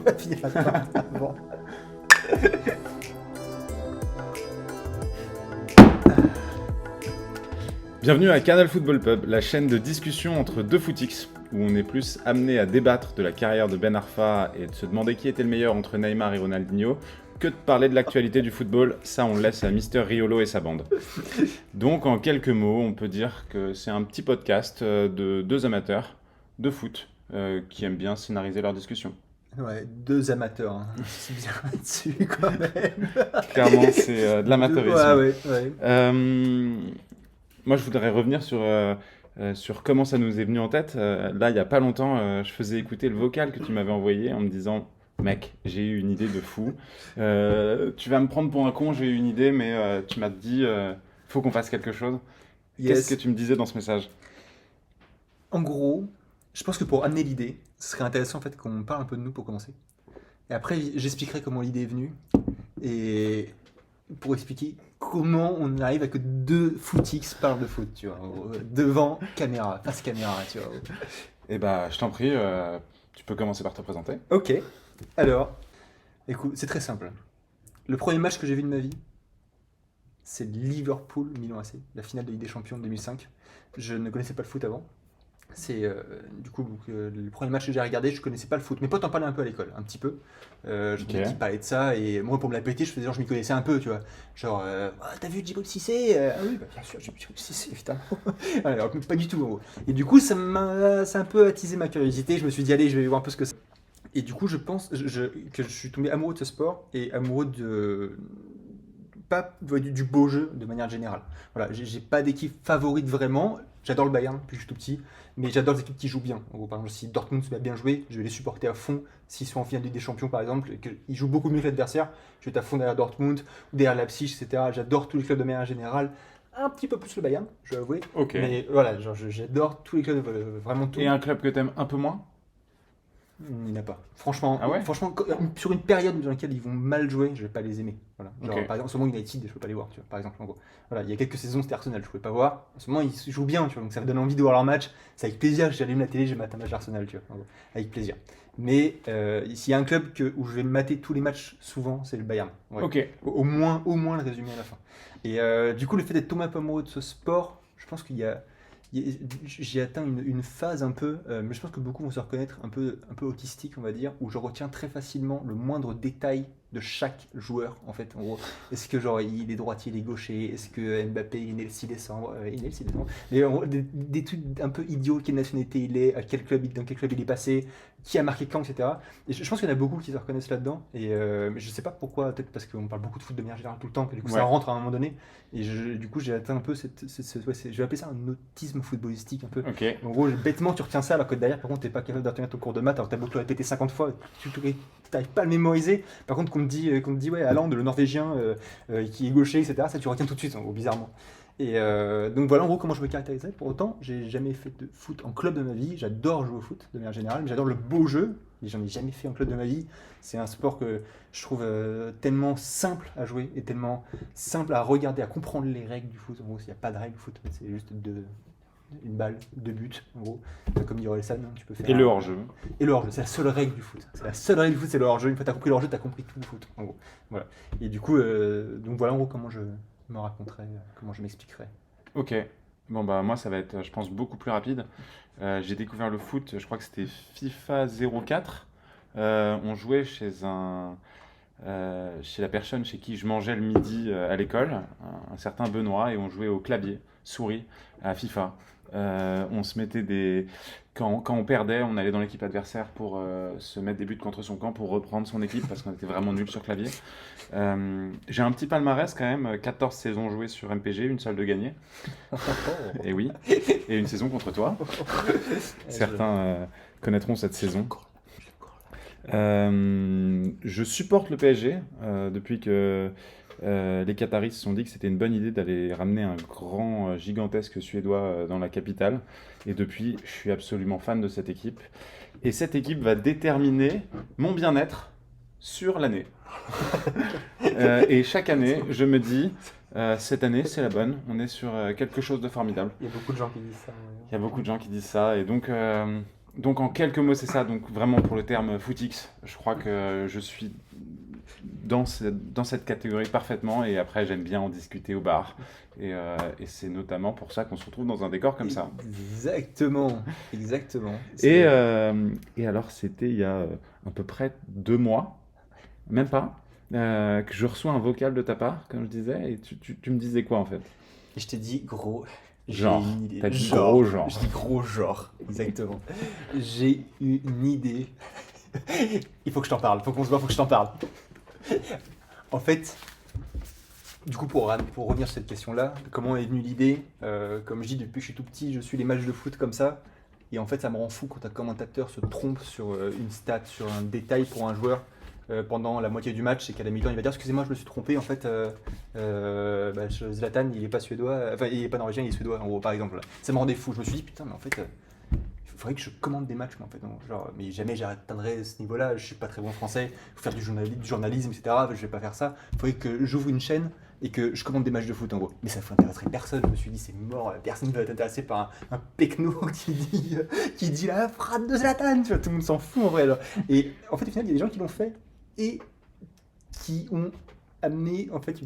va finir avant. Bienvenue à Canal Football Pub, la chaîne de discussion entre deux footix, où on est plus amené à débattre de la carrière de Ben Arfa et de se demander qui était le meilleur entre Neymar et Ronaldinho, que de parler de l'actualité du football. Ça, on le laisse à Mister Riolo et sa bande. Donc, en quelques mots, on peut dire que c'est un petit podcast de deux amateurs de foot qui aiment bien scénariser leurs discussions. Ouais, deux amateurs, hein. C'est bien là-dessus quand même. Clairement, c'est de l'amateurisme. Ouais. Moi, je voudrais revenir sur comment ça nous est venu en tête. Là, il n'y a pas longtemps, je faisais écouter le vocal que tu m'avais envoyé en me disant « Mec, j'ai eu une idée de fou. Tu vas me prendre pour un con, j'ai eu une idée, mais tu m'as dit faut qu'on fasse quelque chose. » Qu'est-ce que tu me disais dans ce message? En gros, je pense que pour amener l'idée, ce serait intéressant en fait qu'on parle un peu de nous pour commencer. Et après, j'expliquerai comment l'idée est venue. Et pour expliquer comment on arrive à que deux footix parlent de foot, tu vois, devant caméra, face caméra, tu vois. Eh bah, je t'en prie, tu peux commencer par te présenter. Ok, alors, écoute, c'est très simple. Le premier match que j'ai vu de ma vie, c'est Liverpool-Milan AC, la finale de Ligue des Champions de 2005. Je ne connaissais pas le foot avant. C'est du coup le premier match que j'ai regardé, je connaissais pas le foot. Mes potes en parlaient un peu à l'école, un petit peu. Je Ok. me dis parlaient de ça et moi pour me la péter, je faisais genre je m'y connaissais un peu, tu vois. Genre ah, t'as vu Djibril Cissé? Ah oui, bah, bien sûr, j'ai vu Djibril Cissé, évidemment. Alors pas du tout en gros. Et du coup ça a un peu attisé ma curiosité. Je me suis dit allez, je vais voir un peu ce que c'est. Et du coup je pense que je suis tombé amoureux de ce sport et amoureux de pas du beau jeu de manière générale. Voilà, j'ai pas d'équipe favorite vraiment. J'adore le Bayern depuis que je suis tout petit, mais j'adore les équipes qui jouent bien. En gros, par exemple, si Dortmund se met à bien jouer, je vais les supporter à fond. S'ils sont en finale de Ligue des Champions, par exemple, et qu'ils jouent beaucoup mieux que l'adversaire, je vais être à fond derrière Dortmund, ou derrière Leipzig, etc. J'adore tous les clubs de manière générale. Un petit peu plus le Bayern, je dois avouer. Ok. Mais voilà, genre, j'adore tous les clubs, vraiment tout. Et un club que t'aimes un peu moins? Il n'y en a pas. Franchement, Ah ouais? sur une période dans laquelle ils vont mal jouer, je vais pas les aimer. Voilà. Genre, Ok. par exemple, en ce moment, United, je peux pas les voir, tu vois, par exemple, en gros. Voilà, il y a quelques saisons, c'était Arsenal, je pouvais pas voir. En ce moment, ils jouent bien, tu vois, donc ça me donne envie de voir leur match. C'est avec plaisir, j'allume la télé, je mate un match d'Arsenal, tu vois, en gros. Avec plaisir. Mais s'il y a un club où je vais mater tous les matchs souvent, c'est le Bayern. Ouais. Ok. Au moins le résumé à la fin. Et du coup, le fait d'être tombé un peu amoureux de ce sport, je pense j'ai atteint une phase un peu, mais je pense que beaucoup vont se reconnaître un peu autistique, on va dire, où je retiens très facilement le moindre détail de chaque joueur, en fait. En gros, est-ce que genre il est droitier, il est gaucher, est-ce que Mbappé il est né le 6 décembre, il est né le 6 décembre, mais en gros, des trucs un peu idiots, quelle nationalité il est, dans quel club il est passé, qui a marqué quand, etc. Et je pense qu'il y en a beaucoup qui se reconnaissent là-dedans, et mais je sais pas pourquoi, peut-être parce qu'on parle beaucoup de foot de manière générale tout le temps, que du coup Ouais. ça rentre à un moment donné, et du coup j'ai atteint un peu je vais appeler ça un autisme footballistique un peu. Ok. En gros, bêtement, tu retiens ça alors que derrière, par contre, t'es pas capable de retenir ton cours de maths alors que t'as beau te le répéter 50 fois, tu t'arrives pas à le mémoriser. Par contre, qu'on te dit ouais, Haaland, le Norvégien qui est gaucher, etc., ça tu retiens tout de suite, en gros, bizarrement. Et donc voilà en gros comment je me caractérisais. Pour autant, j'ai jamais fait de foot en club de ma vie. J'adore jouer au foot de manière générale, mais j'adore le beau jeu. Et j'en ai jamais fait en club de ma vie. C'est un sport que je trouve tellement simple à jouer et tellement simple à regarder, à comprendre les règles du foot. En gros, il n'y a pas de règles du foot, c'est juste une balle, deux buts, en gros. Comme dit Orelsan, hein, tu peux faire. Et le hors-jeu? Et le hors-jeu, c'est la seule règle du foot. C'est la seule règle du foot, c'est le hors-jeu. Une fois que tu as compris le hors-jeu, tu as compris tout le foot, en gros. Voilà. Et du coup, donc voilà en gros comment je me raconterai, comment je m'expliquerai. Ok. Bon bah moi ça va être, je pense, beaucoup plus rapide. J'ai découvert le foot, je crois que c'était FIFA 04. On jouait chez la personne chez qui je mangeais le midi à l'école, un certain Benoît, et on jouait au clavier, souris, à FIFA. On se mettait quand on perdait, on allait dans l'équipe adversaire pour se mettre des buts contre son camp pour reprendre son équipe parce qu'on était vraiment nuls sur clavier. J'ai un petit palmarès quand même, 14 saisons jouées sur MPG, une seule de gagnée. Et oui, et une saison contre toi. Certains connaîtront cette saison. Je supporte le PSG depuis que les Qataris se sont dit que c'était une bonne idée d'aller ramener un grand, gigantesque Suédois dans la capitale. Et depuis, je suis absolument fan de cette équipe. Et cette équipe va déterminer mon bien-être sur l'année. Et chaque année, je me dis, cette année, c'est la bonne. On est sur quelque chose de formidable. Il y a beaucoup de gens qui disent ça. Il y a beaucoup de gens qui disent ça. Et donc, Donc en quelques mots, c'est ça. Donc vraiment pour le terme footix, je crois que je suis dans cette catégorie parfaitement. Et après, j'aime bien en discuter au bar. Et c'est notamment pour ça qu'on se retrouve dans un décor comme ça. Exactement. Et alors, c'était il y a à peu près 2 mois, même pas, que je reçois un vocal de ta part, comme je disais. Et tu me disais quoi en fait? Et je t'ai dit gros. Genre, J'ai une idée. t'as dit gros genre. Je dis gros genre, exactement. J'ai une idée. Il faut que je t'en parle, faut qu'on se voit, faut que je t'en parle. En fait, du coup, pour revenir sur cette question-là, comment est venue l'idée comme je dis, depuis que je suis tout petit, je suis les matchs de foot comme ça. Et en fait, ça me rend fou quand un commentateur se trompe sur une stat, sur un détail pour un joueur pendant la moitié du match et qu'à la mi-temps, il va dire excusez-moi, je me suis trompé. En fait, Zlatan, il est pas suédois, enfin, il est pas norvégien, il est suédois, en gros, par exemple. Ça me rendait fou. Je me suis dit putain, mais en fait, il faudrait que je commande des matchs, moi, en fait. Donc, genre, mais jamais j'atteindrai ce niveau-là. Je suis pas très bon en français. Faut faire du journalisme, etc. Je vais pas faire ça. Il faudrait que j'ouvre une chaîne et que je commande des matchs de foot, en gros. Mais ça intéresserait personne. Je me suis dit, c'est mort. Personne ne va être intéressé par un pecno qui dit la frappe de Zlatan. Tu vois, tout le monde s'en fout, en vrai. Genre. Et en fait, au final, il y a des gens qui l'ont fait et qui ont amené en fait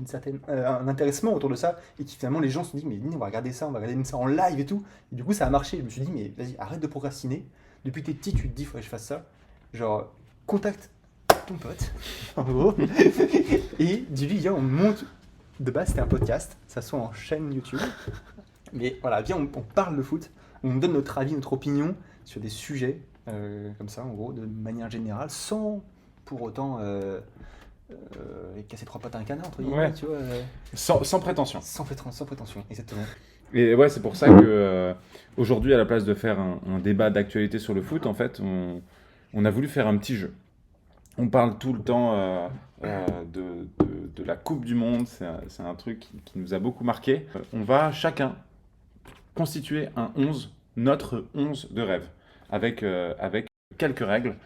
un intéressement autour de ça et qui finalement les gens se sont dit mais on va regarder ça en live et tout et du coup ça a marché. Je me suis dit mais vas-y, arrête de procrastiner, depuis que t'es petit tu te dis faudrait que je fasse ça, genre contacte ton pote en gros et dis-lui viens on monte. De base c'était un podcast, ça soit en chaîne YouTube, mais voilà, viens on parle de foot, on donne notre avis, notre opinion sur des sujets comme ça en gros de manière générale sans pour autant casser 3 pattes à un canard, entre guillemets, Ouais. tu vois. Sans prétention. Sans prétention, exactement. Et ouais, c'est pour ça que aujourd'hui, à la place de faire un débat d'actualité sur le foot, en fait, on a voulu faire un petit jeu. On parle tout le temps de la Coupe du Monde, c'est un truc qui nous a beaucoup marqué. On va chacun constituer un 11, notre 11 de rêve, avec quelques règles,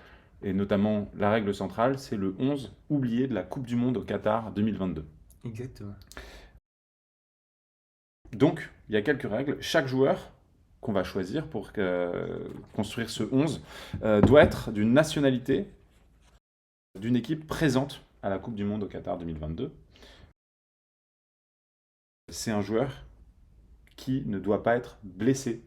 et notamment la règle centrale, c'est le 11 oublié de la Coupe du Monde au Qatar 2022. Exactement. Donc, il y a quelques règles. Chaque joueur qu'on va choisir pour construire ce 11 doit être d'une nationalité d'une équipe présente à la Coupe du Monde au Qatar 2022. C'est un joueur qui ne doit pas être blessé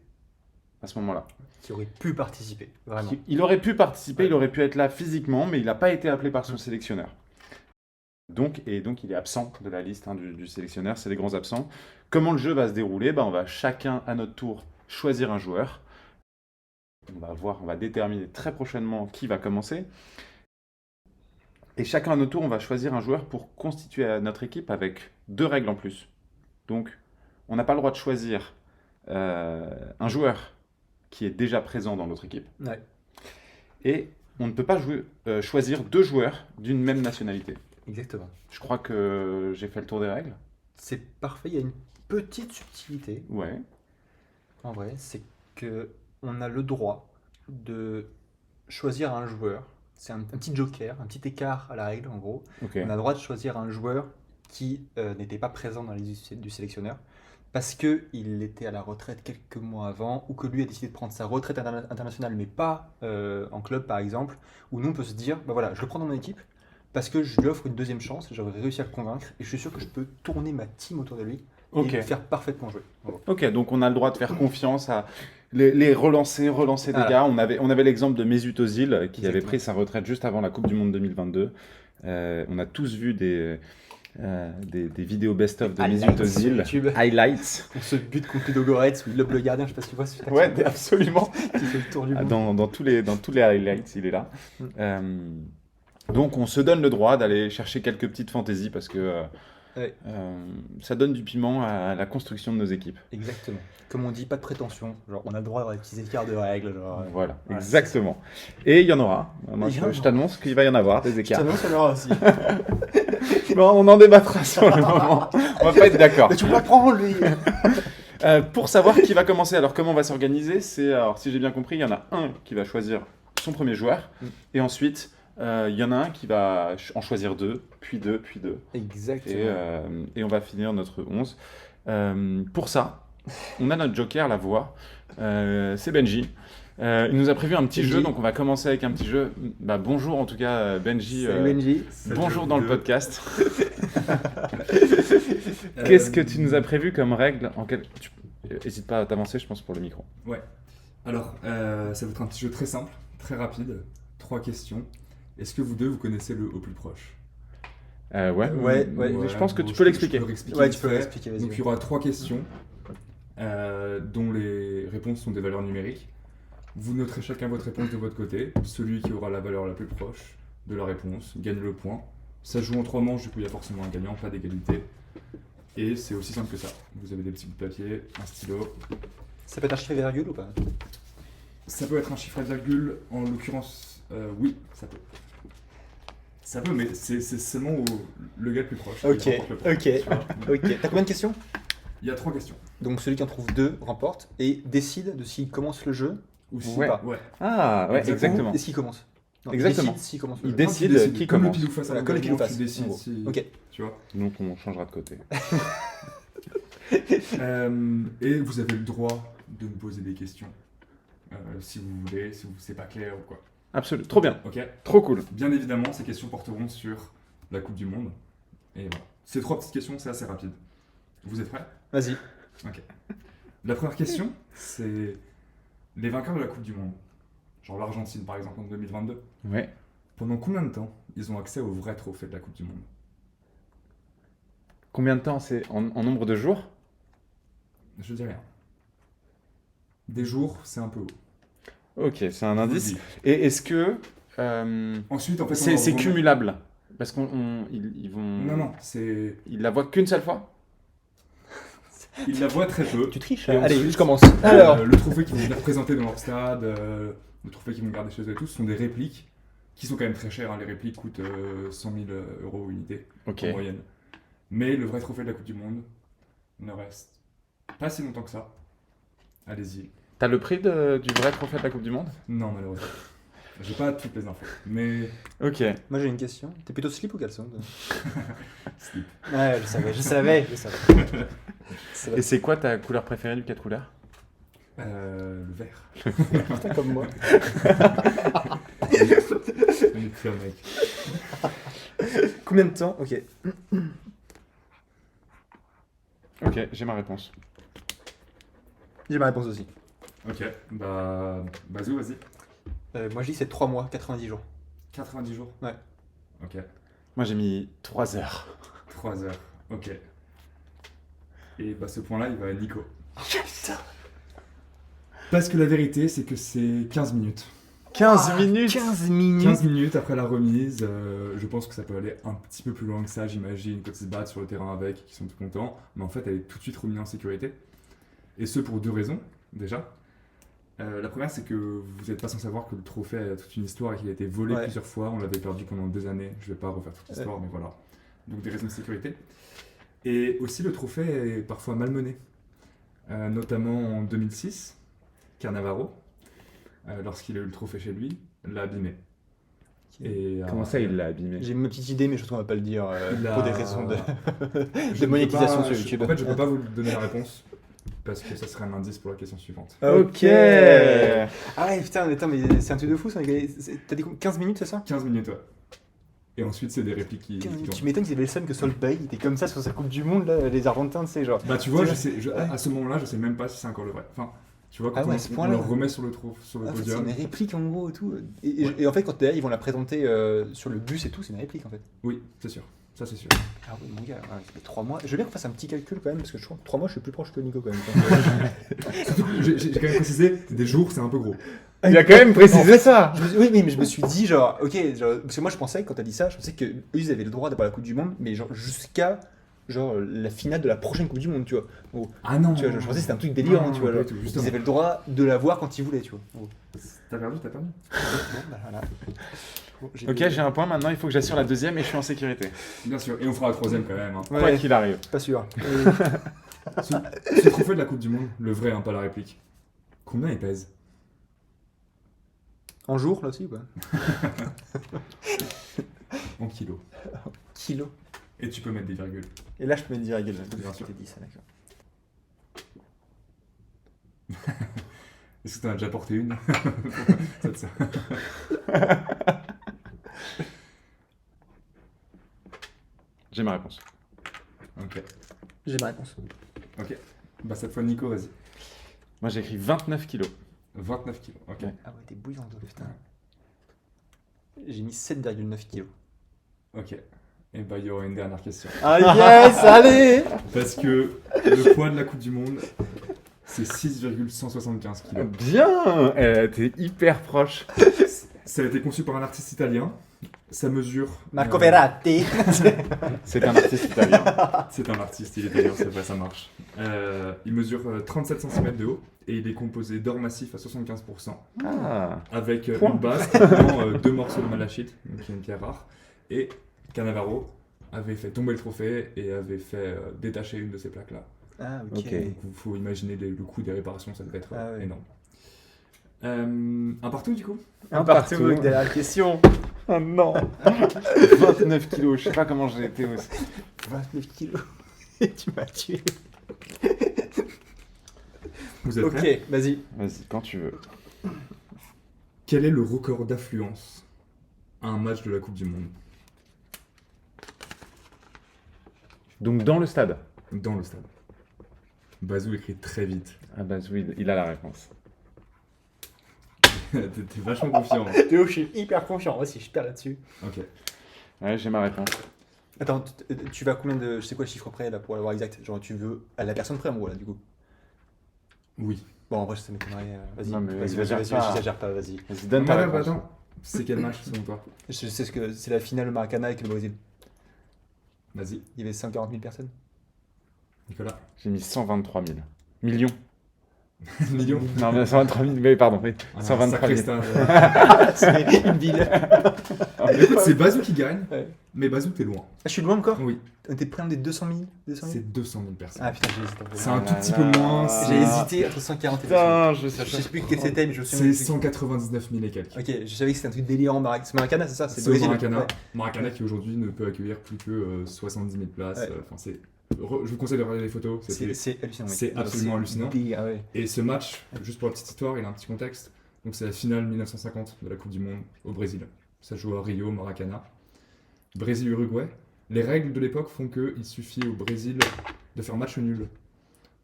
à ce moment-là. Qui aurait pu participer, vraiment. Il aurait pu participer, Ouais. il aurait pu être là physiquement, mais il n'a pas été appelé par son sélectionneur. Donc il est absent de la liste du sélectionneur, c'est les grands absents. Comment le jeu va se dérouler? On va chacun à notre tour choisir un joueur. On va déterminer très prochainement qui va commencer. Et chacun à notre tour, on va choisir un joueur pour constituer notre équipe avec 2 règles en plus. Donc, on n'a pas le droit de choisir un joueur qui est déjà présent dans notre équipe. Ouais. Et on ne peut pas choisir 2 joueurs d'une même nationalité. Exactement. Je crois que j'ai fait le tour des règles. C'est parfait, il y a une petite subtilité, Ouais. en vrai, c'est que on a le droit de choisir un joueur. C'est un petit joker, un petit écart à la règle, en gros. Ok. On a le droit de choisir un joueur qui n'était pas présent dans la liste du sélectionneur parce qu'il était à la retraite quelques mois avant ou que lui a décidé de prendre sa retraite internationale mais pas en club par exemple, où nous on peut se dire bah voilà, je le prends dans mon équipe parce que je lui offre une deuxième chance, j'aurais réussi à le convaincre et je suis sûr que je peux tourner ma team autour de lui et Ok. le faire parfaitement jouer. en gros. Ok, donc on a le droit de faire confiance à les relancer des Voilà. gars. On avait l'exemple de Mesut Özil qui avait Exactement. pris sa retraite juste avant la Coupe du Monde 2022. On a tous vu des vidéos best-of de Mesut Highlights Özil. sur YouTube. Highlights. On se bute contre Ludo Goretz où il lobe le gardien, je sais pas si tu vois ce Ouais, absolument. qui fait le tour du Ah, monde. dans tous les highlights, il est là. Donc on se donne le droit d'aller chercher quelques petites fantaisies parce que Ouais. ça donne du piment à la construction de nos équipes. Exactement. Comme on dit, pas de prétention. Genre, on a le droit d'avoir des petits écarts de règles. Genre, Voilà, voilà, exactement. Et il y en aura. Moi, Il y en je aura. t'annonce qu'il va y en avoir des Je écarts. t'annonce, il y en aura aussi. Bon, on en débattra sur le moment. On va pas être d'accord. Mais tu peux pas le prendre, lui. Pour savoir qui va commencer, alors comment on va s'organiser, alors si j'ai bien compris, il y en a un qui va choisir son premier joueur, et ensuite il y en a un qui va en choisir 2, puis 2, puis 2. Exactement. Et on va finir notre 11. Pour ça, on a notre joker, la voix. C'est Benji. Il nous a prévu un petit Benji. jeu, donc on va commencer avec un petit jeu. Bah, bonjour en tout cas Benji. Salut Benji. Bonjour dans le podcast. Qu'est-ce que tu nous as prévu comme règle N'hésite pas à t'avancer, je pense, pour le micro. Ouais. Alors, ça va être un petit jeu très simple, très rapide. 3 questions. Est-ce que vous deux, vous connaissez le au plus proche? Ouais. Je pense que bon, tu peux l'expliquer. Ouais, tu peux l'expliquer, vas-y. Donc, il y aura 3 questions dont les réponses sont des valeurs numériques. Vous noterez chacun votre réponse de votre côté. Celui qui aura la valeur la plus proche de la réponse gagne le point. Ça se joue en 3 manches, du coup, il y a forcément un gagnant, pas d'égalité. Et c'est aussi simple que ça. Vous avez des petits bouts de papier, un stylo. Ça peut être un chiffre et virgule ou pas? Ça peut être un chiffre à virgule, en l'occurrence, oui, ça peut. Ça peut, mais c'est seulement le gars le plus proche. Ok, qui remporte le point, ok, tu vois. ok. T'as combien de questions? Il y a 3 questions. Donc celui qui en trouve 2 remporte et décide de s'il commence le jeu ou s'il Ouais. pas. Ouais. Ah, ouais, exactement. Et s'il commence. Non, Exactement. Il décide s'il commence le Il jeu. décide. Non, tu qui comme commence. le pile ou face à Voilà, comme le pile ou l'engagement, face, tu décides en gros. si... Ok. Tu vois. Donc on changera de côté. Et vous avez le droit de me poser des questions. Si vous voulez, si c'est pas clair ou quoi. Absolument. Trop bien. Ok. Trop cool. Bien évidemment, ces questions porteront sur la Coupe du Monde. Et voilà. Ces 3 petites questions, c'est assez rapide. Vous êtes prêts? Vas-y. Ok. La première question, c'est les vainqueurs de la Coupe du Monde. Genre l'Argentine, par exemple, en 2022. Ouais. Pendant combien de temps ils ont accès au vrai trophée de la Coupe du Monde? Combien de temps c'est en nombre de jours? Je dis rien. Des jours, c'est un peu haut. Ok, c'est un Je vous indice. le dis. Et est-ce que Ensuite, en fait, on c'est leur remet- cumulable? Parce qu'ils vont. Non, c'est... Ils la voient qu'une seule fois? Ils la voient très peu. Tu triches. Et Allez, ensuite, je commence. Alors. le trophée qu'ils vont venir présenter dans leur stade, le trophée qu'ils vont garder chez eux et tout, ce sont des répliques qui sont quand même très chères. Hein. Les répliques coûtent 100 000 € unité Ok. en moyenne. Mais le vrai trophée de la Coupe du Monde ne reste pas si longtemps que ça. Allez-y. T'as le prix du vrai trophée de la Coupe du Monde? Non, malheureusement. J'ai pas toutes les infos. Mais Ok. Moi j'ai une question. T'es plutôt slip ou caleçon toi? slip. Ouais, je savais. Et c'est quoi ta couleur préférée du 4 couleurs? Le vert. Putain, comme moi. On est plus un mec. Combien de temps? Ok. Ok, j'ai ma réponse. J'ai ma réponse aussi. Ok, bah... Bazou, vas-y. Moi je dis c'est 3 mois, 90 jours. 90 jours. Ouais. Ok. Moi j'ai mis 3 heures. 3 heures. Ok. Et bah ce point-là, il va à Nico. Putain. Parce que la vérité, c'est que c'est 15 minutes. 15 minutes 15 minutes 15 minutes après la remise, je pense que ça peut aller un petit peu plus loin que ça, j'imagine, quand ils se battent sur le terrain avec, qui sont tout contents. Mais en fait, elle est tout de suite remise en sécurité. Et ce pour 2 raisons, déjà. La première, c'est que vous n'êtes pas sans savoir que le trophée a toute une histoire et qu'il a été volé Ouais. plusieurs fois. On l'avait perdu pendant 2 années. Je ne vais pas refaire toute l'histoire, mais voilà. Donc des raisons de sécurité. Et aussi, le trophée est parfois malmené. Notamment en 2006, Cannavaro, lorsqu'il a eu le trophée chez lui, l'a abîmé. Et, Comment ça il l'a abîmé? J'ai une petite idée, mais je pense qu'on va pas le dire Il a- pour des raisons de, Je de ne monétisation peux pas- sur YouTube. En fait, je ne peux pas vous donner la réponse parce que ça serait un indice pour la question suivante. Ok. Ah ouais, putain, attends, mais c'est un truc de fou ça. T'as dit 15 minutes, c'est ça? 15 minutes, ouais. Et ensuite, c'est des répliques qui 15 minutes. tournent. Tu m'étonnes qu'ils avaient le seum que Salt Bay était comme ça sur sa Coupe du Monde, là, les Argentins, tu sais, genre. Bah, tu vois, Tu à ce moment-là, je sais même pas si c'est encore le vrai. Enfin, tu vois, quand Ah ouais, à on, ce on point-là. le remet sur le En fait, c'est podium. une réplique en gros et tout. Et en fait, quand d'ailleurs ils vont la présenter sur le bus et tout, c'est une réplique en fait. Oui, c'est sûr. Ça, c'est sûr. Ah oui, mon gars, ouais, ça fait 3 mois. Je veux bien qu'on fasse un petit calcul quand même, parce que je crois que 3 mois, je suis plus proche que Nico quand même. J'ai quand même précisé, des jours, c'est un peu gros. Il a quand même précisé ça. Oui, mais je me suis dit, genre, ok, genre, parce que moi je pensais, quand t'as dit ça, je pensais qu'eux ils avaient le droit d'avoir la Coupe du Monde, mais genre jusqu'à genre la finale de la prochaine Coupe du Monde, tu vois. En gros. Ah non. Tu vois, je pensais que c'était un truc délirant, Non, tu vois. pas Genre, du tout, ils justement. avaient le droit de la voir quand ils voulaient, tu vois. En gros. T'as perdu, t'as perdu. Bon, bah, voilà. Bon, Ok, j'ai un point maintenant, il faut que j'assure la deuxième et je suis en sécurité. Bien sûr. Et on fera la troisième quand même. Hein. Ouais, Quoi qu'il arrive. pas sûr. Ce trophée de la Coupe du Monde, le vrai, hein, pas la réplique. Combien il pèse? En jour, là aussi, ou pas? En kilos. Kilo. Et tu peux mettre des virgules. Et là, je peux mettre 10 virgules. Bien sûr. C'était 10, ça, d'accord. Est-ce que t'en as déjà porté une. Ça te sert. J'ai ma réponse. Ok. J'ai ma réponse. Ok. Bah cette fois, Nico, vas-y. Moi, j'ai écrit 29 kilos. 29 kilos. Ok. Ouais. Ah ouais, t'es bouillant, toi, putain. J'ai mis 7,9 kilos. Ok. Et bah, il y aura une dernière question. Ah yes, allez. Parce que le poids de la Coupe du Monde, c'est 6,175 kilos. Bien. T'es hyper proche. Ça a été conçu par un artiste italien. Ça mesure. Marco Verratti. C'est un artiste italien. C'est un artiste, il est italien, c'est vrai, ça marche. Il mesure 37 cm de haut et il est composé d'or massif à 75%, Ah. avec Point. une base contenant 2 morceaux de malachite, donc qui est une pierre rare. Et Cannavaro avait fait tomber le trophée et avait fait détacher une de ces plaques-là. Ah ok. Ok. Donc il faut imaginer le coût des réparations, ça devait être Ah ouais. énorme. Un partout du coup. Un partout avec dernière question. Oh non. 29 kilos. Je sais pas comment j'ai été aussi. 29 kilos. Tu m'as tué. Vous êtes prêts? Ok, vas-y. Vas-y, quand tu veux. Quel est le record d'affluence à un match de la Coupe du Monde Donc dans le stade. dans le stade? Bazou écrit très vite. Ah bah oui, il a la réponse. T'es vachement confiant. Théo, je suis hyper confiant. Moi aussi, je perds là-dessus. Ok. Ouais, j'ai ma réponse. Attends, tu vas combien de. Je sais quoi le chiffre près là pour l'avoir exact? Genre, tu veux à la personne près en gros là, du coup. Oui. Bon, en vrai, ça m'étonnerait. Vas-y, Non, mais vas-y, exagère vas-y, pas. j'exagère pas, vas-y. Vas-y, donne ta réponse. Attends. C'est quel match selon toi? Je sais ce que c'est la finale Maracana avec le Brésil. Vas-y, Il y avait 140 000 personnes. Nicolas. J'ai mis 123 000. Millions. Million. Non, mais 123 000, mais pardon, oui. Ah, 123 sacré 000. stade. C'est une ville. Écoute, c'est Bazou qui gagne, Ouais. mais Bazou, t'es loin. Je suis loin encore. Oui, T'es près des 200 000 200 000 c'est 200 000 personnes. Ah putain, j'ai hésité. C'est un tout petit peu moins. J'ai c'est- hésité entre 140 et 200 000. Putain, je Je sais plus quel c'était, mais je sais C'est 199 000 et quelques. Ok, je savais que c'était un truc délirant. C'est Maracana, c'est ça? C'est le Brésil. Maracana. Ouais. Maracana qui aujourd'hui ne peut accueillir plus que 70 000 places. Ouais. Enfin, c'est. Je vous conseille de regarder les photos. c'était- C'est hallucinant. oui. c'est absolument hallucinant. Ah ouais. Et ce match, juste pour la petite histoire, il a un petit contexte. Donc c'est la finale 1950 de la Coupe du Monde au Brésil. Ça joue à Rio, Maracana. Brésil-Uruguay. Les règles de l'époque font qu'il suffit au Brésil de faire match nul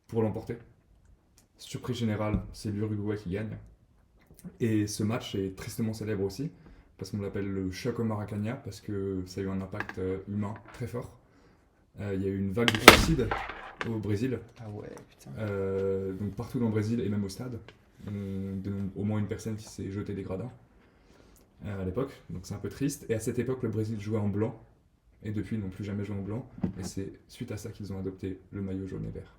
pour l'emporter. Surprise générale, c'est l'Uruguay qui gagne. Et ce match est tristement célèbre aussi, parce qu'on l'appelle le choc au Maracana, parce que ça a eu un impact humain très fort. Il y a eu une vague de suicides au Brésil. Ah ouais, putain. Donc partout dans le Brésil et même au stade, on dénombre au moins une personne qui s'est jetée des gradins à l'époque, donc c'est un peu triste. Et à cette époque, le Brésil jouait en blanc, et depuis, ils n'ont plus jamais joué en blanc, et c'est suite à ça qu'ils ont adopté le maillot jaune et vert.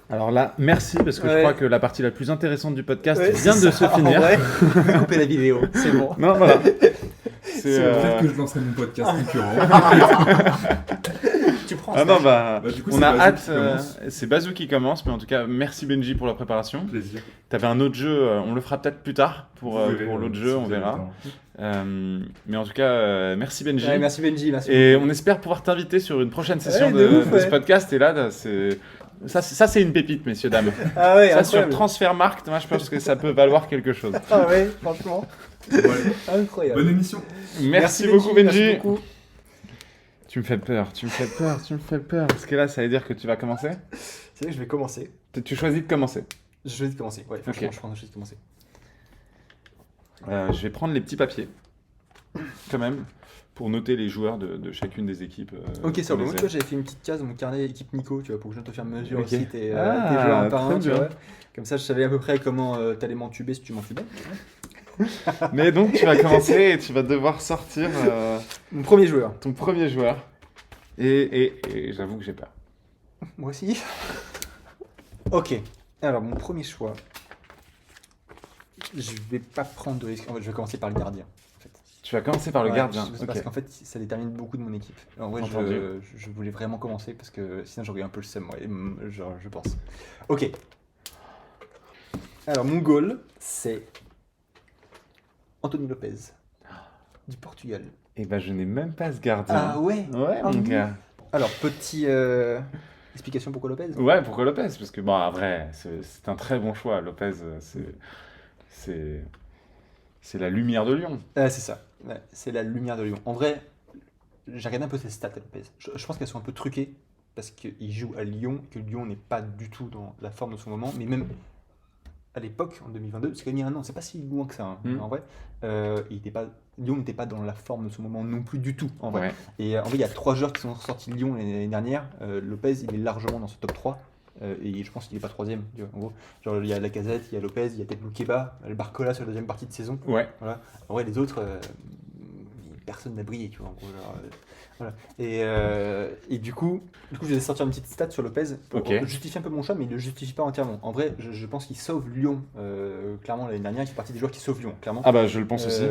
Alors là, merci, parce que je Ouais. crois que la partie la plus intéressante du podcast Ouais, vient c'est de ça. se finir. En vrai, on peut couper la vidéo, c'est bon. Non, voilà. C'est, Peut-être que je lancerai mon podcast concurrent. Tu prends Ah non, bah, Bah, du coup, on c'est a Bazou hâte. qui commence. C'est Bazou qui commence, mais en tout cas, merci Benji pour la préparation. Plaisir. T'avais un autre jeu, on le fera peut-être plus tard pour Vous verrez, l'autre si jeu, vous on avez le verra. temps. Mais en tout cas, merci Benji. Ouais, merci Benji, merci. Et beaucoup. on espère pouvoir t'inviter sur une prochaine session Ouais, de, de ouf, de ce ouais. podcast. Et là, ça, c'est une pépite, messieurs, dames. Ah ouais, Ça, sur incroyable. Transfermarkt, moi, je pense que ça peut valoir quelque chose. Ah ouais, franchement, Ouais. incroyable. Bonne émission. Merci beaucoup, Benji. Merci beaucoup. Tu me fais peur, tu me fais peur, tu me fais peur. Parce que là, ça veut dire que tu vas commencer. C'est vrai que je vais commencer. Tu choisis de commencer. Je vais commencer, ouais, franchement, Ok. je choisis de commencer. Je vais prendre les petits papiers, quand même, pour noter les joueurs de chacune des équipes. Ok, ça va. qu'on Moi, les tu vois, ait. j'avais fait une petite case dans mon carnet équipe Nico, tu vois, pour que je te faire mesure Ok. aussi tes Ah, tes joueurs un par très un, tu bien. vois. Comme ça, je savais à peu près comment t'allais m'entuber si tu m'entubais. Mais donc, tu vas commencer et tu vas devoir sortir Mon premier joueur. ton premier joueur. Et j'avoue que j'ai peur. Moi aussi. Ok. Alors, mon premier choix. Je vais pas prendre de risque. En fait, je vais commencer par le gardien. En fait. Tu vas commencer par le Ouais, gardien. Parce Ok. qu'en fait, ça détermine beaucoup de mon équipe. En vrai, Entendu. je voulais vraiment commencer parce que sinon j'aurais eu un peu le seum, ouais, genre, je pense. Ok. Alors, mon goal, c'est Anthony Lopez, du Portugal. Et ben, je n'ai même pas ce gardien. Ah ouais. Ouais, Ah mon non. gars. Alors, petit Explication pourquoi Lopez? Ouais, pourquoi Lopez? Parce que, bon, en vrai, c'est un très bon choix. Lopez, c'est c'est la lumière de Lyon. C'est ça. Ouais, c'est la lumière de Lyon. En vrai, j'ai regardé un peu ses stats à Lopez. Je pense qu'elles sont un peu truquées parce qu'il joue à Lyon, que Lyon n'est pas du tout dans la forme de son moment, mais même à l'époque, en 2022, c'est quand même il y a un an, c'est pas si loin que ça, hein, Mm. en vrai. Lyon n'était pas dans la forme de son moment non plus du tout, en vrai. Ouais. Et en vrai, il y a 3 joueurs qui sont sortis de Lyon l'année dernière. Lopez, il est largement dans ce top 3. Et je pense qu'il n'est pas troisième, tu vois, en gros. Genre, il y a Lacazette, il y a Lopez, il y a peut-être Loukeba, le Barcola sur la deuxième partie de saison. Ouais. Voilà. En vrai, les autres, personne n'a brillé, tu vois, en gros. Genre, voilà. Et du coup, je vais sortir une petite stat sur Lopez pour Ok. justifier un peu mon choix, mais il ne le justifie pas entièrement. En vrai, je pense qu'il sauve Lyon, clairement, l'année dernière. Il fait partie des joueurs qui sauvent Lyon, clairement. Ah bah, je le pense aussi.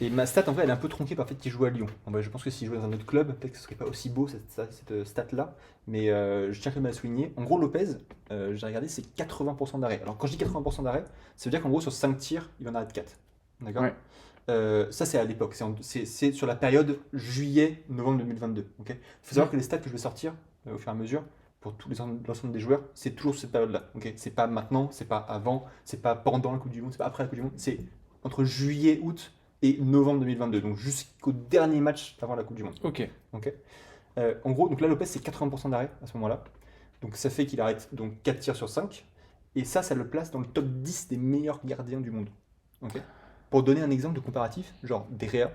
Et ma stat, en vrai, elle est un peu tronquée par le fait qu'il joue à Lyon. En vrai, je pense que s'il jouait dans un autre club, peut-être que ce serait pas aussi beau cette stat-là. Mais je tiens quand même à la souligner. En gros, Lopez, j'ai regardé, c'est 80% d'arrêt. Alors, quand je dis 80% d'arrêt, ça veut dire qu'en gros, sur 5 tirs, il en arrête 4. D'accord? Ouais. Ça, c'est à l'époque. C'est sur la période juillet-novembre 2022. Il faut savoir que les stats que je vais sortir au fur et à mesure, pour l'ensemble des joueurs, c'est toujours cette période-là. C'est pas maintenant, c'est pas avant, c'est pas pendant la Coupe du Monde, c'est pas après la Coupe du Monde. C'est entre juillet, août et novembre 2022. Donc jusqu'au dernier match avant la Coupe du Monde. Ok. En gros, donc là, Lopez, c'est 80% d'arrêt à ce moment-là. Donc ça fait qu'il arrête donc 4 tirs sur 5. Et ça le place dans le top 10 des meilleurs gardiens du monde. Pour donner un exemple de comparatif, genre Derrea,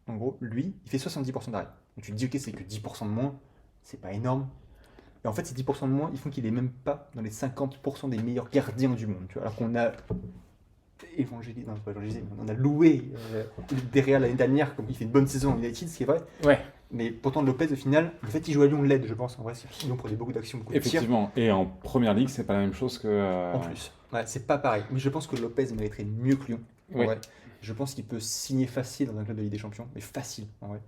en gros, lui, il fait 70% d'arrêt. Donc tu te dis, ok, c'est que 10% de moins, c'est pas énorme. Et en fait, ces 10% de moins, ils font qu'il est même pas dans les 50% des meilleurs gardiens du monde. Tu vois, alors qu'on a évangélisé, non, pas évangélisé, mais on a loué Derrea l'année dernière, comme il fait une bonne saison en United, ce qui est vrai. Ouais. Mais pourtant, Lopez, au final, le fait qu'il joue à Lyon l'aide, je pense. En vrai, Lyon prenait beaucoup d'actions, beaucoup de tirs. Effectivement. Et en première ligue, c'est pas la même chose que. En plus. Ouais, c'est pas pareil. Mais je pense que Lopez mériterait mieux que Lyon. En Oui. vrai. Je pense qu'il peut signer facile dans un club de Ligue des Champions, mais facile en vrai.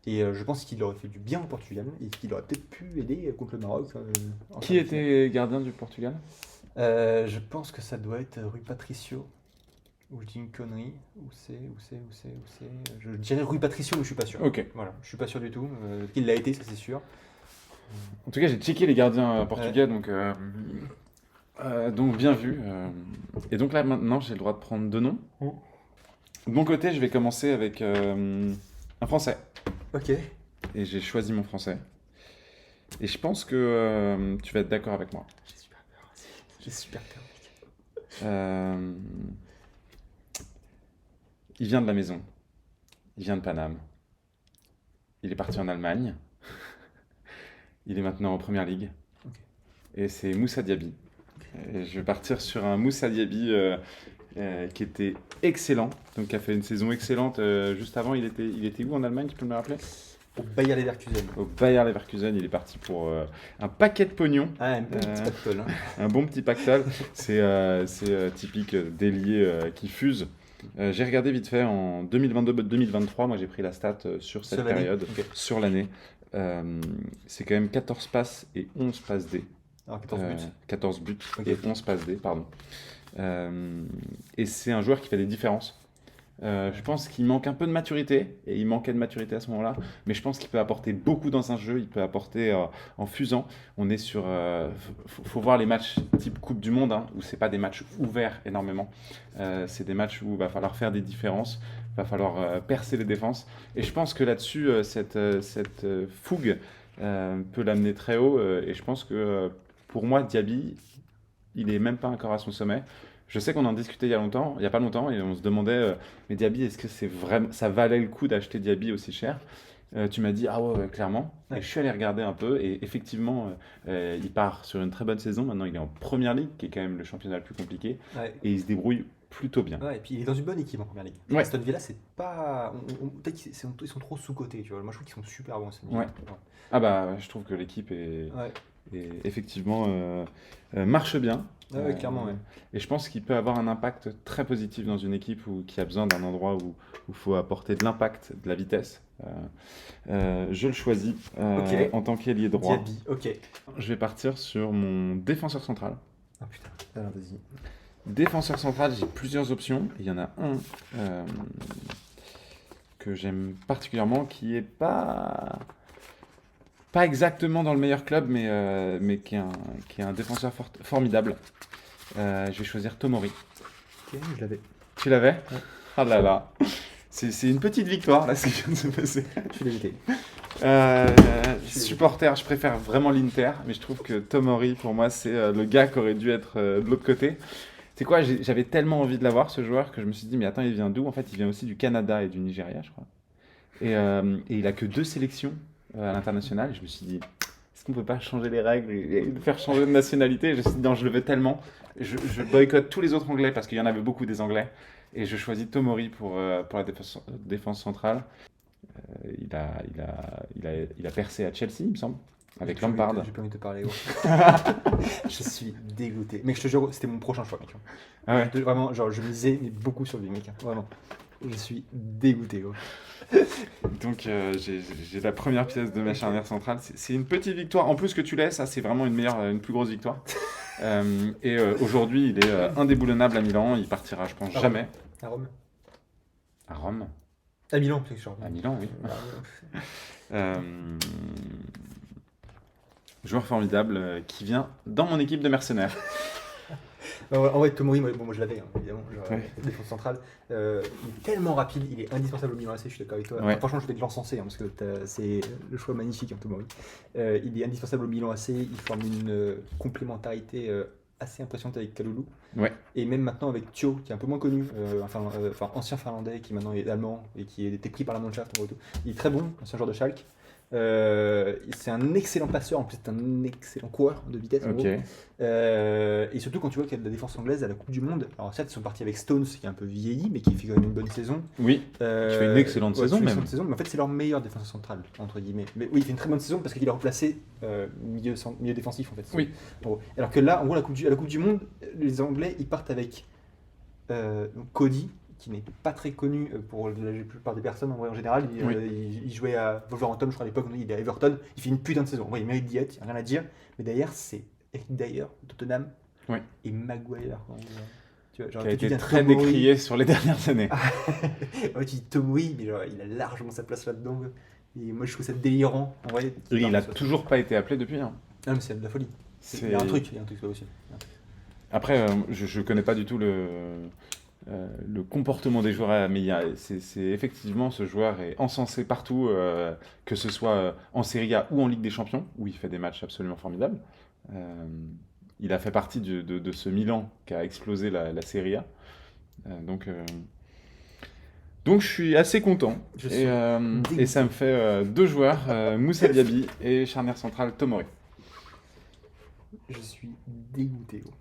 Et je pense qu'il aurait fait du bien au Portugal et qu'il aurait peut-être pu aider contre le Maroc. Qui était gardien du Portugal? Je pense que ça doit être Rui Patricio. Ou je dis une connerie. Où c'est Je dirais Rui Patricio, mais je suis pas sûr. Ok. Voilà, je suis pas sûr du tout. Qu'il l'a été, ça c'est sûr. En tout cas, j'ai checké les gardiens portugais, donc bien vu. Et donc là, maintenant, j'ai le droit de prendre 2 noms. De mon côté, je vais commencer avec un Français. Ok. Et j'ai choisi mon Français. Et je pense que tu vas être d'accord avec moi. J'ai super peur. J'ai super peur. Il vient de la maison. Il vient de Paname. Il est parti en Allemagne. Il est maintenant en Première Ligue. Ok. Et c'est Moussa Diaby. Et je vais partir sur un Moussa Diaby qui était excellent. Donc qui a fait une saison excellente. Juste avant, il était où en Allemagne, tu peux me le rappeler? Au Bayer Leverkusen. Au Bayer Leverkusen, il est parti pour un paquet de pognon. Ah, un bon petit pactole. Hein. Un bon petit pactole. C'est typique d'ailier qui fuse. J'ai regardé vite fait en 2022-2023. Moi, j'ai pris la stat sur cette période, sur l'année. C'est quand même 14 passes et 11 passes D. Alors 14 buts. 14 buts Ok. et 11 passes D, pardon. Et c'est un joueur qui fait des différences. Je pense qu'il manque un peu de maturité, et il manquait de maturité à ce moment-là, mais je pense qu'il peut apporter beaucoup dans un jeu, il peut apporter en fusant. On est sur... faut voir les matchs type Coupe du Monde, hein, où c'est pas des matchs ouverts énormément. C'est des matchs où il va falloir faire des différences, il va falloir percer les défenses. Et je pense que là-dessus, cette fougue peut l'amener très haut, et je pense que pour moi, Diaby, il est même pas encore à son sommet. Je sais qu'on en discutait il y a pas longtemps, et on se demandait, mais Diaby, est-ce que c'est vraiment, ça valait le coup d'acheter Diaby aussi cher? Tu m'as dit, ah ouais, clairement. Ouais. Et je suis allé regarder un peu, et effectivement, il part sur une très bonne saison. Maintenant, il est en Première Ligue, qui est quand même le championnat le plus compliqué, Ouais. et il se débrouille plutôt bien. Ouais, et puis il est dans une bonne équipe en première ligue. Ouais. Aston Villa, c'est pas. Peut-être qu'ils sont trop sous-cotés, tu vois. Moi, je trouve qu'ils sont super bons, Aston Villa. Ouais. Ah bah, je trouve que l'équipe est effectivement marche bien. Ouais, clairement, ouais. Et je pense qu'il peut avoir un impact très positif dans une équipe qui a besoin d'un endroit où il faut apporter de l'impact, de la vitesse. Je le choisis Ok. en tant qu'ailier droit. Diaby, ok. Je vais partir sur mon défenseur central. Ah putain, alors vas-y. Défenseur central, j'ai plusieurs options. Il y en a un que j'aime particulièrement qui est pas pas exactement dans le meilleur club, mais qui est un défenseur formidable. Je vais choisir Tomori. Ok, je l'avais. Tu l'avais? Ouais. Ah là là. C'est une petite victoire, là, ce qui vient de se passer. Je suis dégoûté. Supporter, je préfère vraiment l'Inter, mais je trouve que Tomori, pour moi, c'est le gars qui aurait dû être de l'autre côté. C'est quoi, j'avais tellement envie de l'avoir, ce joueur, que je me suis dit, mais attends, il vient d'où? En fait, il vient aussi du Canada et du Nigeria, je crois. Et il a que 2 sélections à l'international. Et je me suis dit, est-ce qu'on peut pas changer les règles et le faire changer de nationalité? Et je me suis dit, non, je le veux tellement. Je boycotte tous les autres Anglais parce qu'il y en avait beaucoup des Anglais. Et je choisis Tomori pour la défense centrale. Il a percé à Chelsea, il me semble, avec Lampard. J'ai pas envie de te parler. Gros. Je suis dégoûté. Mec, je te jure, c'était mon prochain choix, mec. Ah ouais. Vraiment, genre, je misais mais beaucoup sur lui, mec. Vraiment. Je suis dégoûté, gros. Donc j'ai la première pièce de ma charnière centrale. C'est une petite victoire. En plus que tu laisses, ça c'est vraiment une plus grosse victoire. Aujourd'hui, il est indéboulonnable à Milan. Il partira, je pense, jamais. À Rome. À Rome. À Milan, peut-être que À Milan, oui. Joueur formidable qui vient dans mon équipe de mercenaires. En vrai, Tomori, moi je l'avais, hein, évidemment, Ouais. défense centrale. Il est tellement rapide, il est indispensable au Milan AC, je suis d'accord avec toi. Ouais. Franchement, je vais te l'encenser, hein, parce que c'est le choix magnifique, hein, Tomori. Il est indispensable au Milan AC, il forme une complémentarité assez impressionnante avec Kalulu. Ouais. Et même maintenant avec Thio, qui est un peu moins connu, ancien finlandais, qui maintenant est allemand et qui a été pris par la Mannschaft. Il est très bon, c'est un joueur de Schalke. C'est un excellent passeur, en plus c'est un excellent coureur de vitesse. En Ok. gros. Et surtout quand tu vois qu'il y a de la défense anglaise à la Coupe du Monde. Alors certes ils sont partis avec Stones qui est un peu vieilli mais qui fait quand même une bonne saison. Oui. Il fait une excellente saison même. Mais en fait c'est leur meilleur défenseur central entre guillemets. Mais oui il fait une très bonne saison parce qu'il a remplacé milieu défensif en fait. Oui. Bon. Alors que là en gros à la Coupe du Monde les Anglais ils partent avec donc Cody qui n'est pas très connu pour la plupart des personnes en vrai en général. Il jouait à Wolverhampton, je crois à l'époque, il est à Everton. Il fait une putain de saison. En vrai, il mérite d'y être, il n'y a rien à dire. Mais derrière, c'est Eric Dyer, Tottenham, Oui. et Maguire. Tu vois, genre, Qui a tu dis été un très Tomori. décrié sur les dernières années. Ouais, tu dis Tomori, mais genre, il a largement sa place là-dedans. Et moi, je trouve ça délirant. En vrai, Il a toujours pas été appelé depuis. Hein. Non, mais c'est de la folie. C'est- Il y a un truc, c'est pas possible. Après, je connais pas du tout le comportement des joueurs, mais c'est effectivement ce joueur est encensé partout, que ce soit en Serie A ou en Ligue des Champions, où il fait des matchs absolument formidables. Il a fait partie de ce Milan qui a explosé la Serie A. Donc je suis assez content. Je Et, suis et ça me fait 2 joueurs, Moussa Diaby et charnière centrale Tomori. Je suis dégoûté. Gros.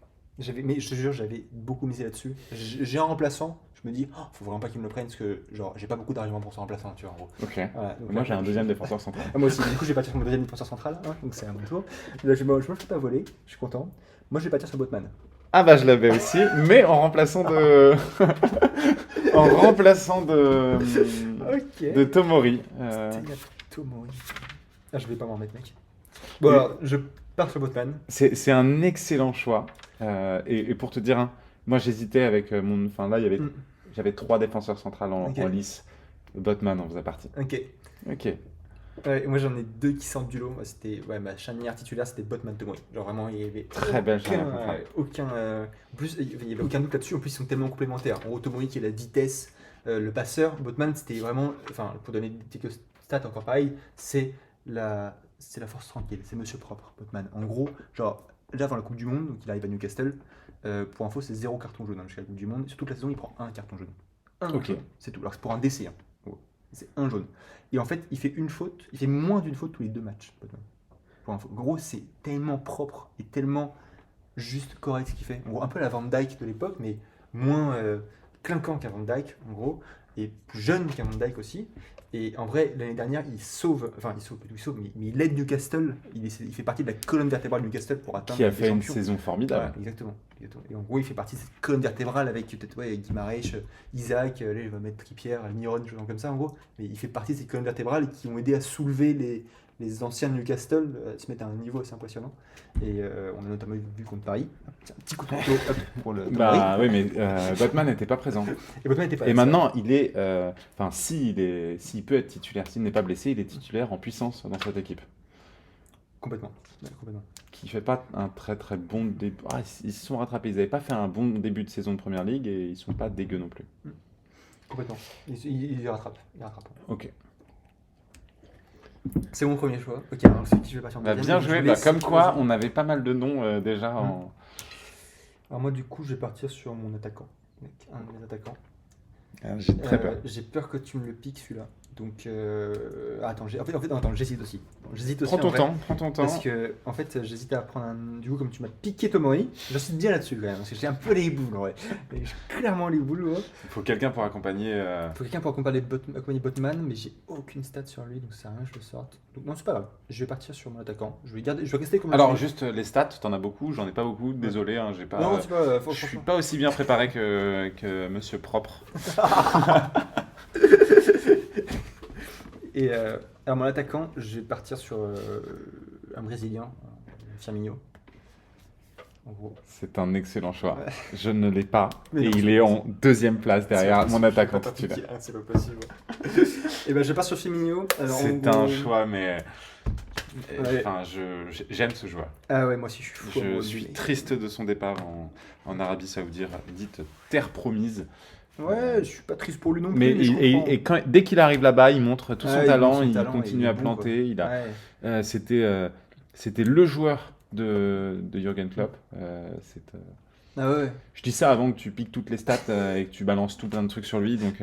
Mais je te jure, j'avais beaucoup misé là-dessus. J'ai un remplaçant, je me dis, oh, faut vraiment pas qu'il me le prenne parce que genre, j'ai pas beaucoup d'arguments pour ce remplaçant, tu vois, en gros. Ok. Voilà, donc Moi là, j'ai un deuxième défenseur central. Moi aussi, du coup, je vais partir sur mon deuxième défenseur central, hein, donc c'est à mon tour. Là, je me fais pas voler, je suis content. Moi, je vais partir sur Botman. Ah bah je l'avais aussi, mais en remplaçant de Ok. de Tomori. Tomori. Ah, je vais pas m'en remettre, mec. Bon, alors, je pars sur Botman. C'est un excellent choix. Et pour te dire, hein, moi j'hésitais avec mon. Enfin là, j'avais 3 défenseurs centrales Ok. en lice. Botman en faisait partie. Ok. Ok. Ouais, moi, j'en ai 2 qui sortent du lot. Moi, c'était ma charnière titulaire, c'était Botman Tomori. Genre, vraiment, il y avait Très belle charnière centrale. En plus, il y avait aucun doute là-dessus. En plus, ils sont tellement complémentaires. En gros, Tomori qui est la vitesse, le passeur. Botman, c'était vraiment. Enfin, pour donner des quelques stats encore pareil, c'est la force tranquille. C'est monsieur propre, Botman. En gros, genre, déjà avant la Coupe du Monde, donc il arrive à Newcastle. Pour info, c'est 0 carton jaune jusqu'à la Coupe du Monde. Sur toute la saison, il prend un carton jaune. Ok. Jaune, c'est tout. Alors, c'est pour un décès. Hein. C'est un jaune. Et en fait, il fait une faute, il fait moins d'une faute tous les 2 matchs. Botman. Pour info. En gros, c'est tellement propre et tellement juste correct ce qu'il fait. En gros, un peu la Van Dyke de l'époque, mais moins clinquant qu'un Van Dyke, en gros, et plus jeune qu'un Van Dyke aussi. Et en vrai, l'année dernière, il sauve, mais il aide Newcastle. Il fait partie de la colonne vertébrale de Newcastle pour atteindre Qui a les fait une champions. saison formidable. Voilà, exactement. Et en gros, il fait partie de cette colonne vertébrale avec peut-être Guimarães, Isaac, là, il va mettre Trippier, Almiron, des choses comme ça en gros. Mais il fait partie de cette colonne vertébrale qui ont aidé à soulever les anciens de Newcastle, se mettre à un niveau assez impressionnant. Et on a notamment vu contre Paris. C'est un petit coup de couteau hop, pour le Bah oui, mais Botman n'était pas présent. Et Botman était pas Et là, maintenant, il est. Enfin, s'il peut être titulaire, s'il n'est pas blessé, il est titulaire en puissance dans cette équipe. Complètement. Ouais, complètement. qui fait pas un très très bon début. Ah, ils se sont rattrapés. Ils n'avaient pas fait un bon début de saison de Première Ligue et ils sont pas dégueux non plus. Complètement. Il rattrape. Ok. C'est mon premier choix. Ok, alors celui qui je vais partir en Bah, deuxième. bien je joué. vous Bah, laisse comme quoi, choisir. on avait pas mal de noms déjà. Alors moi du coup je vais partir sur mon attaquant. Mec, un de mes attaquants. J'ai très peur. J'ai peur que tu me le piques celui-là. Donc attends, attends, j'hésite aussi. J'hésite aussi Prends ton en vrai, temps. Prends ton temps. parce que en fait j'hésitais à prendre un. Du coup comme tu m'as piqué Tomori, j'insiste bien là-dessus quand même, parce que j'ai un peu les boules en vrai. J'ai clairement les boules. Ouais. Il faut quelqu'un pour accompagner. Il faut quelqu'un pour accompagner Botman, mais j'ai aucune stat sur lui, donc ça sert à rien que je le sorte. Donc non c'est pas grave. Je vais partir sur mon attaquant. Je vais rester comme. Alors je suis. juste les stats, t'en as beaucoup. J'en ai pas beaucoup. Désolé, hein, j'ai pas. Non c'est pas. Je suis pas aussi bien préparé que Monsieur Propre. Et alors mon attaquant, je vais partir sur un Brésilien, Firmino. En gros. C'est un excellent choix. Je ne l'ai pas. Mais Et non, il c'est est pas en deuxième place derrière mon attaquant titulaire. C'est pas possible. Et ben je pars sur Firmino. Alors, en C'est gros- un choix, mais. Ouais. Enfin, j'aime ce joueur. Ah ouais, moi aussi je suis fou. Je amoureux de suis lui, mec. triste de son départ en Arabie Saoudite, dite terre promise. Ouais, je suis pas triste pour lui non plus. Mais je comprends. dès qu'il arrive là-bas, il montre tout Ouais, son il talent, montre son il talent, continue il est à bon, planter. Ouais. C'était le joueur de Jürgen Klopp. Ah ouais. Je dis ça avant que tu piques toutes les stats et que tu balances tout plein de trucs sur lui. Donc,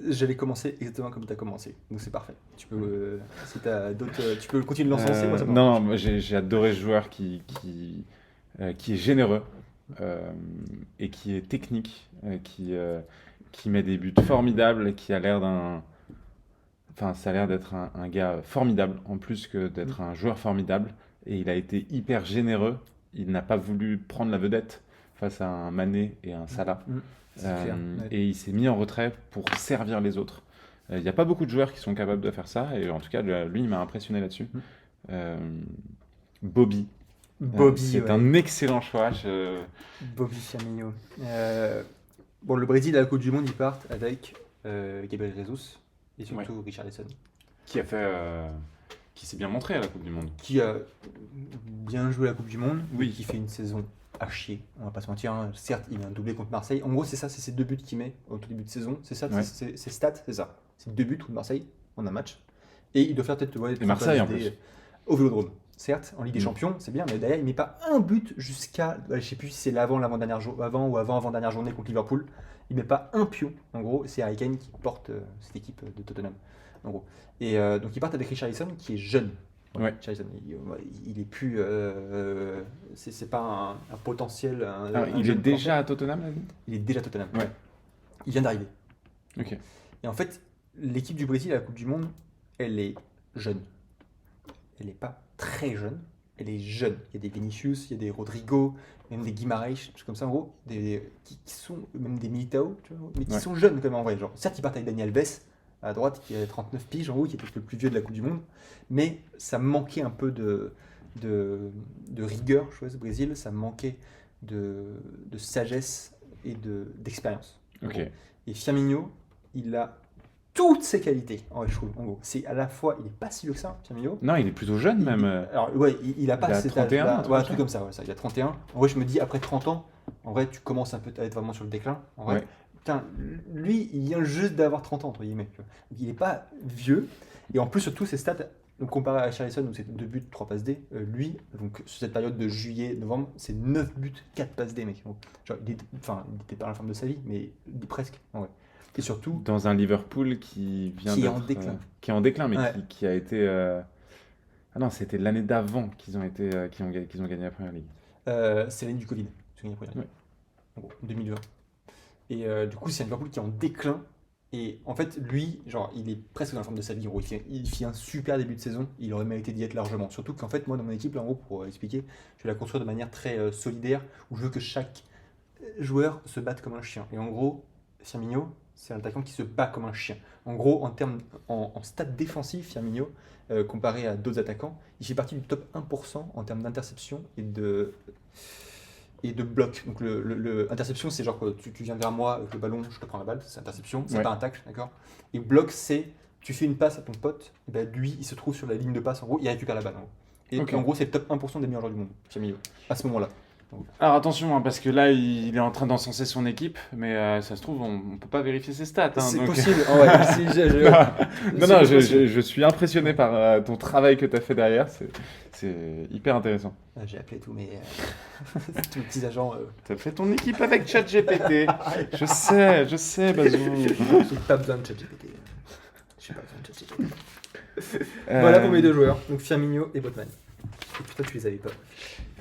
J'allais commencer exactement comme tu as commencé. Donc c'est parfait. Tu peux, si t'as d'autres, tu peux continuer de l'encenser. Moi, ça me non, moi, j'ai adoré ce joueur qui est généreux et qui est technique, qui met des buts formidables et qui a l'air d'un. Enfin, ça a l'air d'être un gars formidable en plus que d'être un joueur formidable. Et il a été hyper généreux. Il n'a pas voulu prendre la vedette face à un Mané et un Salah. C'est clair. Ouais. Et il s'est mis en retrait pour servir les autres. Il n'y a pas beaucoup de joueurs qui sont capables de faire ça. Et en tout cas, lui, il m'a impressionné là-dessus. Bobby. Bobby, C'est ouais. un excellent choix. Bobby Firmino. Bon, le Brésil à la Coupe du Monde, ils partent avec Gabriel Jesus et surtout Richarlison, qui s'est bien montré à la Coupe du Monde. qui a bien joué la Coupe du Monde, Oui. mais qui fait une saison à chier. On va pas se mentir. Hein. Certes, il met un doublé contre Marseille. En gros, c'est ça, c'est ses 2 buts qu'il met au tout début de saison. C'est ça, Ouais. c'est stats, c'est ça. C'est 2 buts contre Marseille en un match. Et il doit faire peut-être Et Marseille, en des- plus. au Vélodrome. Certes, en Ligue des Champions, c'est bien, mais derrière, il met pas un but jusqu'à, je sais plus si c'est l'avant-dernière avant-dernière journée contre Liverpool. Il met pas un pion. En gros, c'est Harry Kane qui porte cette équipe de Tottenham. En gros. Et donc ils partent avec Richarlison qui est jeune. Ouais. Richarlison, il est plus, c'est pas un potentiel. Alors, il est jeune déjà à Tottenham, là, il est déjà Tottenham. Ouais. Il vient d'arriver. Ok. Et en fait, l'équipe du Brésil à la Coupe du Monde, elle est jeune. Elle n'est pas très jeune, elle est jeune. Il y a des Vinicius, il y a des Rodrigo, même des Guimarães, des choses comme ça en gros, qui sont même des Militao, tu vois, mais qui Ouais. sont jeunes quand même en vrai. Genre, certes, ils partent avec Dani Alves à droite, qui a 39 piges en gros, qui était le plus vieux de la Coupe du Monde, mais ça manquait un peu de rigueur, je vois, ce Brésil, ça manquait de sagesse et d'expérience. Ok. Et Firmino, il a toutes ses qualités, en vrai, je trouve, en gros. C'est à la fois, il est pas si vieux que ça, Firmino. Non, il est plutôt jeune même. Alors, ouais, il a pas il a cet 31, âge-là. un truc Ouais, un comme truc comme ça, ouais, ça. Il a 31. En vrai, je me dis, après 30 ans, en vrai, tu commences un peu à être vraiment sur le déclin. En vrai, Ouais. putain, lui, il vient juste d'avoir 30 ans, entre guillemets. Tu vois. Donc, il est pas vieux. Et en plus, surtout, ses stats, donc, comparé à Richarlison, où c'est 2 buts, 3 passes D, lui, donc, sur cette période de juillet-novembre, c'est 9 buts, 4 passes D, mec. Genre, il était pas la forme de sa vie, mais presque, en vrai. Et surtout, Dans un Liverpool qui vient Qui est d'être, en déclin. qui est en déclin, mais Ouais. qui a été. Ah non, c'était l'année d'avant qu'ils ont gagné la Première Ligue. c'est l'année du Covid. Ils ont gagné la Première Ligue. Ouais. En gros, 2020. Et du coup, c'est un Liverpool qui est en déclin. Et en fait, lui, genre, il est presque dans la forme de sa vie. En gros, il fait un super début de saison. Il aurait mérité d'y être largement. Surtout qu'en fait, moi, dans mon équipe, là, en gros, pour expliquer, je vais la construire de manière très solidaire, où je veux que chaque joueur se batte comme un chien. Et en gros, Firmino, c'est un attaquant qui se bat comme un chien. En gros, en stats défensifs, Firmino, comparé à d'autres attaquants, il fait partie du top 1% en termes d'interception et de bloc. Donc interception, c'est genre que tu viens vers moi avec le ballon, je te prends la balle, c'est interception, c'est Ouais. pas un tacle, d'accord. Et bloc, c'est tu fais une passe à ton pote, et ben lui, il se trouve sur la ligne de passe, en gros, il récupère la balle. En gros. Et Ok. en gros, c'est le top 1% des meilleurs joueurs du monde, Firmino, à ce moment-là. Alors attention, hein, parce que là, il est en train d'encenser son équipe, mais ça se trouve, on peut pas vérifier ses stats. Hein, C'est donc- possible. Si, Non, c'est possible. je suis impressionné par ton travail que tu as fait derrière. C'est hyper intéressant. J'ai appelé tous mes petits agents. Tu as fait ton équipe avec ChatGPT. Je sais, Bazou. J'ai pas besoin de ChatGPT. J'ai pas besoin de ChatGPT. Voilà pour mes deux joueurs, donc Firmino et Botman. Et putain, tu les avais pas.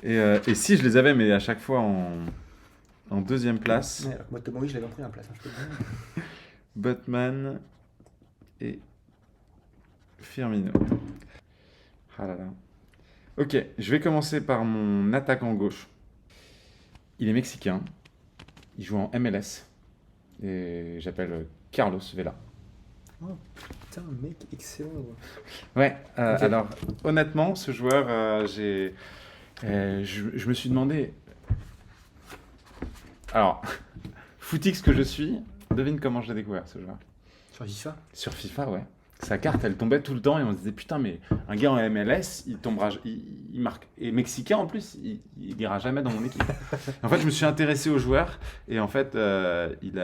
Et si je les avais, mais à chaque fois en deuxième place, Ouais, alors que moi, Tomori, je l'avais en première place. Hein, je peux le dire. Botman et Firmino. Ah là là. Ok, je vais commencer par mon attaquant gauche. Il est mexicain. Il joue en MLS. Et j'appelle Carlos Vela. Putain, mec, excellent. Ouais, Ok. alors honnêtement, ce joueur, je me suis demandé. Alors, footix que je suis, devine comment je l'ai découvert ce joueur. Sur FIFA. Sur FIFA, ouais. Sa carte, elle tombait tout le temps et on se disait putain, mais un gars en MLS, il tombera, il marque. Et mexicain en plus, il ira jamais dans mon équipe. En fait, je me suis intéressé au joueur et en fait, il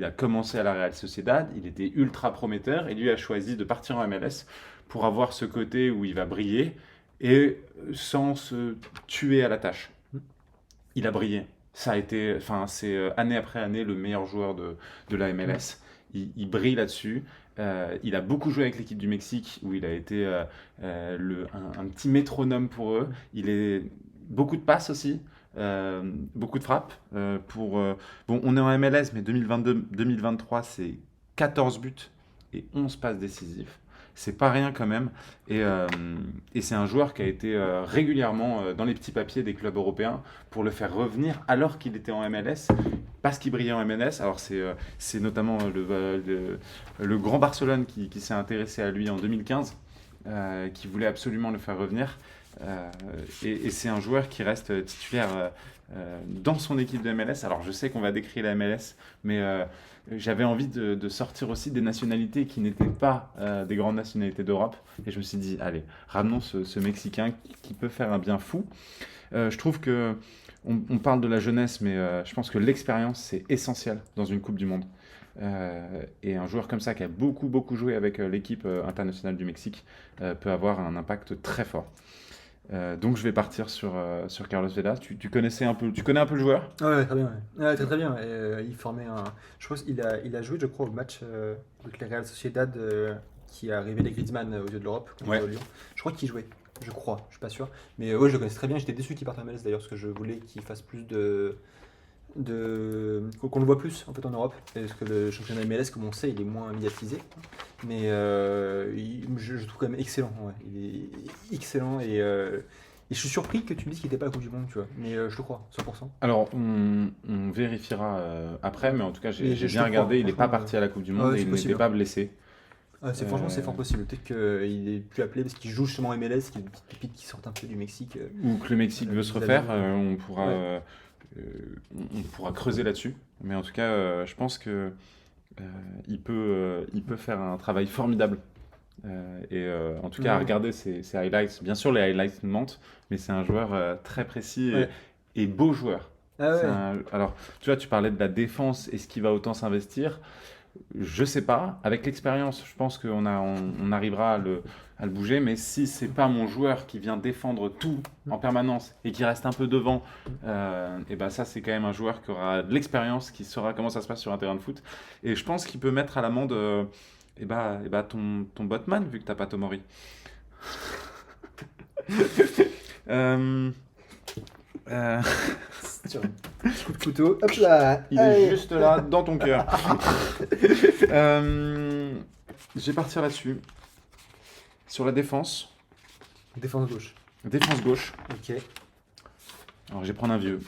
a commencé à la Real Sociedad, il était ultra prometteur et lui a choisi de partir en MLS pour avoir ce côté où il va briller et sans se tuer à la tâche. Il a brillé. Ça a été, enfin, c'est année après année le meilleur joueur de la MLS. Il brille là-dessus. Il a beaucoup joué avec l'équipe du Mexique où il a été un petit métronome pour eux. Il est beaucoup de passes aussi, beaucoup de frappes. Bon, on est en MLS, mais 2022-2023, c'est 14 buts et 11 passes décisives. C'est pas rien quand même. Et c'est un joueur qui a été régulièrement dans les petits papiers des clubs européens pour le faire revenir alors qu'il était en MLS, parce qu'il brillait en MLS. Alors c'est notamment le Grand Barcelone qui s'est intéressé à lui en 2015, qui voulait absolument le faire revenir. Et c'est un joueur qui reste titulaire dans son équipe de MLS. Alors je sais qu'on va décrire la MLS, mais j'avais envie de sortir aussi des nationalités qui n'étaient pas des grandes nationalités d'Europe. Et je me suis dit, allez, ramenons ce Mexicain qui peut faire un bien fou. Je trouve que on parle de la jeunesse, mais je pense que l'expérience, c'est essentiel dans une Coupe du Monde. Et un joueur comme ça qui a beaucoup joué avec l'équipe internationale du Mexique peut avoir un impact très fort. Donc je vais partir sur Carlos Vela. Tu connais un peu le joueur? Ouais, très bien. Ouais, très bien. Et, il formait un. Je pense qu'il a joué, je crois, au match avec la Real Sociedad qui a révélé Griezmann aux yeux de l'Europe contre Ouais. Lyon. Je crois qu'il jouait. Je crois, je suis pas sûr. Mais ouais, je le connaissais très bien. J'étais déçu qu'il parte en MLS d'ailleurs parce que je voulais qu'il fasse plus qu'on le voit plus en fait en Europe. Parce que le championnat MLS, comme on sait, il est moins médiatisé. Mais je le trouve quand même excellent. Ouais. Il est excellent et je suis surpris que tu me dises qu'il n'était pas à la Coupe du Monde, tu vois. Mais je te crois, 100%. Alors, on vérifiera après, mais en tout cas, Mais j'ai je bien te regardé. crois, Il n'est pas franchement, parti à la Coupe du Monde ouais, et c'est il possible. n'était pas blessé. Franchement, c'est fort possible. Peut-être qu'il est plus appelé parce qu'il joue justement en MLS, qui est une petite pépite qui sort un peu du Mexique. Ou que le Mexique veut se vous refaire. avez- On pourra creuser là-dessus. Mais en tout cas, je pense que il peut faire un travail formidable. En tout cas, à Ouais. regarder ses highlights. Bien sûr, les highlights mentent, mais c'est un joueur très précis Ouais. et beau joueur. Ah ouais. Alors, tu vois, tu parlais de la défense. Est-ce qu'il va autant s'investir? Je sais pas. Avec l'expérience, je pense qu'on arrivera à le bouger. Mais si c'est pas mon joueur qui vient défendre tout en permanence et qui reste un peu devant, et ben ça, c'est quand même un joueur qui aura de l'expérience, qui saura comment ça se passe sur un terrain de foot. Et je pense qu'il peut mettre à l'amende ton Botman, vu que t'as pas Tomori. Euh, euh, Sur un petit coup de couteau. Hop là. Il Allez. est juste là, dans ton cœur. Je vais partir là-dessus. Sur la défense. Défense gauche. Défense gauche. Ok. Alors, je vais prendre un vieux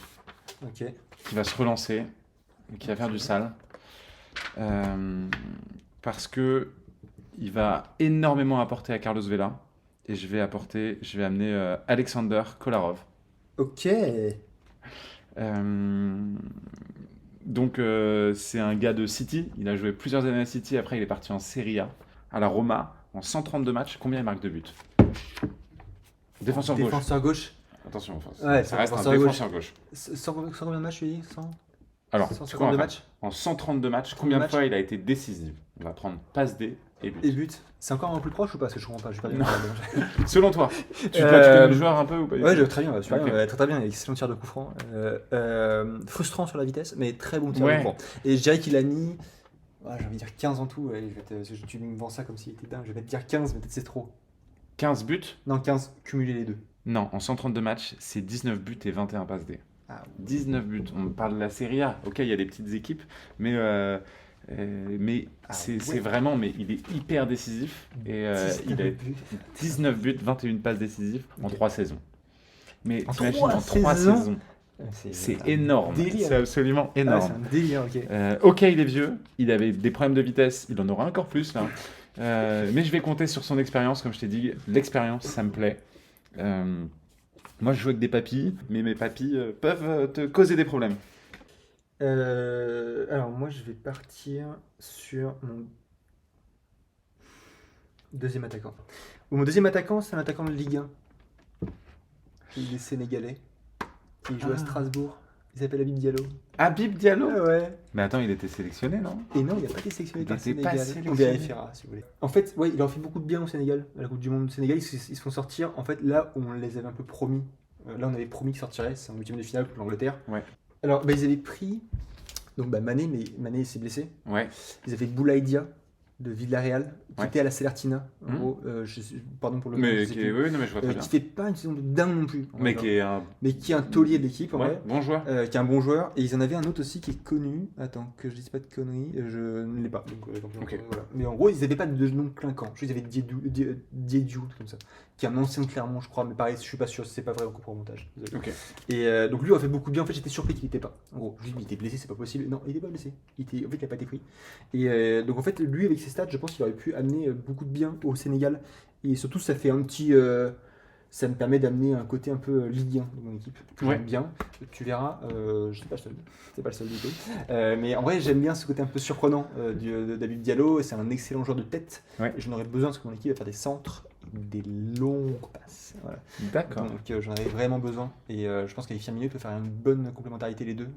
Ok. qui va se relancer, et qui va faire du sale. Parce que il va énormément apporter à Carlos Vela. Et je vais amener Alexander Kolarov. Ok. Donc c'est un gars de City, il a joué plusieurs années à City, après il est parti en Serie A, à la Roma, en 132 matchs, combien il marque de buts? Défenseur gauche. Défenseur gauche. Attention, enfin, Ouais, ça reste un défenseur gauche. défenseur gauche. Sans combien de matchs, tu dis 100 Alors, 152 matchs en 132 matchs, 132 combien de matchs. fois il a été décisif? On va prendre passe D et but. et but. C'est encore un plus proche ou pas? Parce que je comprends pas. Je suis pas Non. bien. Selon toi, tu Euh, connais le joueur un peu ou pas du Ouais, tout très bien, super Ok. bien, très bien, excellent tir de coup franc. Frustrant sur la vitesse, mais très bon tir Ouais. de coup franc. Et je dirais qu'il a mis, j'ai envie de dire 15 en tout, ouais, tu me vends ça comme s'il était dingue, je vais te dire 15, mais peut-être c'est trop. 15 buts? Non, 15, cumuler les deux. Non, en 132 matchs, c'est 19 buts et 21 passes D. Ah, 19 buts. On parle de la Serie A. Ok, il y a des petites équipes, mais Ah c'est ouais. vraiment, mais il est hyper décisif et il a 19 buts, 21 passes décisives en Ok. 3 saisons. Mais En t'imagines, 3 en 3 saisons saisons, c'est un énorme. délire. C'est absolument Ah, énorme. c'est un délire, ok. Ok, il est vieux, il avait des problèmes de vitesse, il en aura encore plus là. Mais je vais compter sur son expérience, comme je t'ai dit, l'expérience, ça me plaît. Moi, je joue avec des papilles, mais mes papilles peuvent te causer des problèmes. Alors moi je vais partir sur mon deuxième attaquant. Mon deuxième attaquant, c'est un attaquant de Ligue 1. Il est sénégalais. Il joue à Strasbourg. Il s'appelle Habib Diallo. Habib Diallo? Ah ouais. Mais attends, il était sélectionné, non? Et non, il n'a pas été sélectionné Il par le était pas Sénégal. On sélectionné. vérifiera si vous voulez. En fait, ouais, il leur fait beaucoup de bien au Sénégal. À la Coupe du Monde du Sénégal, ils se font sortir. En fait, là où on les avait un peu promis. Là, on avait promis qu'ils sortiraient. C'est en huitième de finale contre l'Angleterre. Ouais. Alors, ils avaient pris. Donc, Mané, mais Mané s'est blessé. Ouais. Ils avaient Boulaïdia de Villarreal, qui Ouais. était à la Celertina. En Mhm. gros, pardon pour le nom, Mais je sais qui plus. est... Oui, non, mais je vois très bien. Qui fait pas une saison de dingue non plus. Mais qui est un Mais qui est un taulier de l'équipe, en ouais, vrai. bon joueur. Qui est un bon joueur. Et ils en avaient un autre aussi qui est connu. Attends, que je dise pas de conneries. Je ne l'ai pas. Donc, Ok. voilà. Mais en gros, ils n'avaient pas de nom clinquant. Je sais qu'ils avaient Diédiou, comme ça. Qui est un ancien de Clermont, je crois. Mais pareil, je suis pas sûr. C'est pas vrai encore pour le montage. Désolé. Ok. Et donc lui a fait beaucoup de bien. En fait, j'étais surpris qu'il était pas. En gros, je me dis, mais il était blessé, c'est pas possible. Non, il était pas blessé. En fait, il a pas été pris. Et donc en fait, lui avec ses stats, je pense qu'il aurait pu amener beaucoup de bien au Sénégal. Et surtout, ça fait un petit. Ça me permet d'amener un côté un peu Ligue 1 dans mon équipe. Que Ouais. j'aime bien. Tu verras, je suis pas le seul. C'est pas le seul du tout. Mais en vrai, j'aime bien ce côté un peu surprenant de David Diallo. C'est un excellent joueur de tête. Ouais. Et j'en aurais besoin parce que mon équipe va faire des centres, des longues passes. Voilà. D'accord. Donc j'en avais vraiment besoin et je pense qu'avec Firmino il peut faire une bonne complémentarité les deux,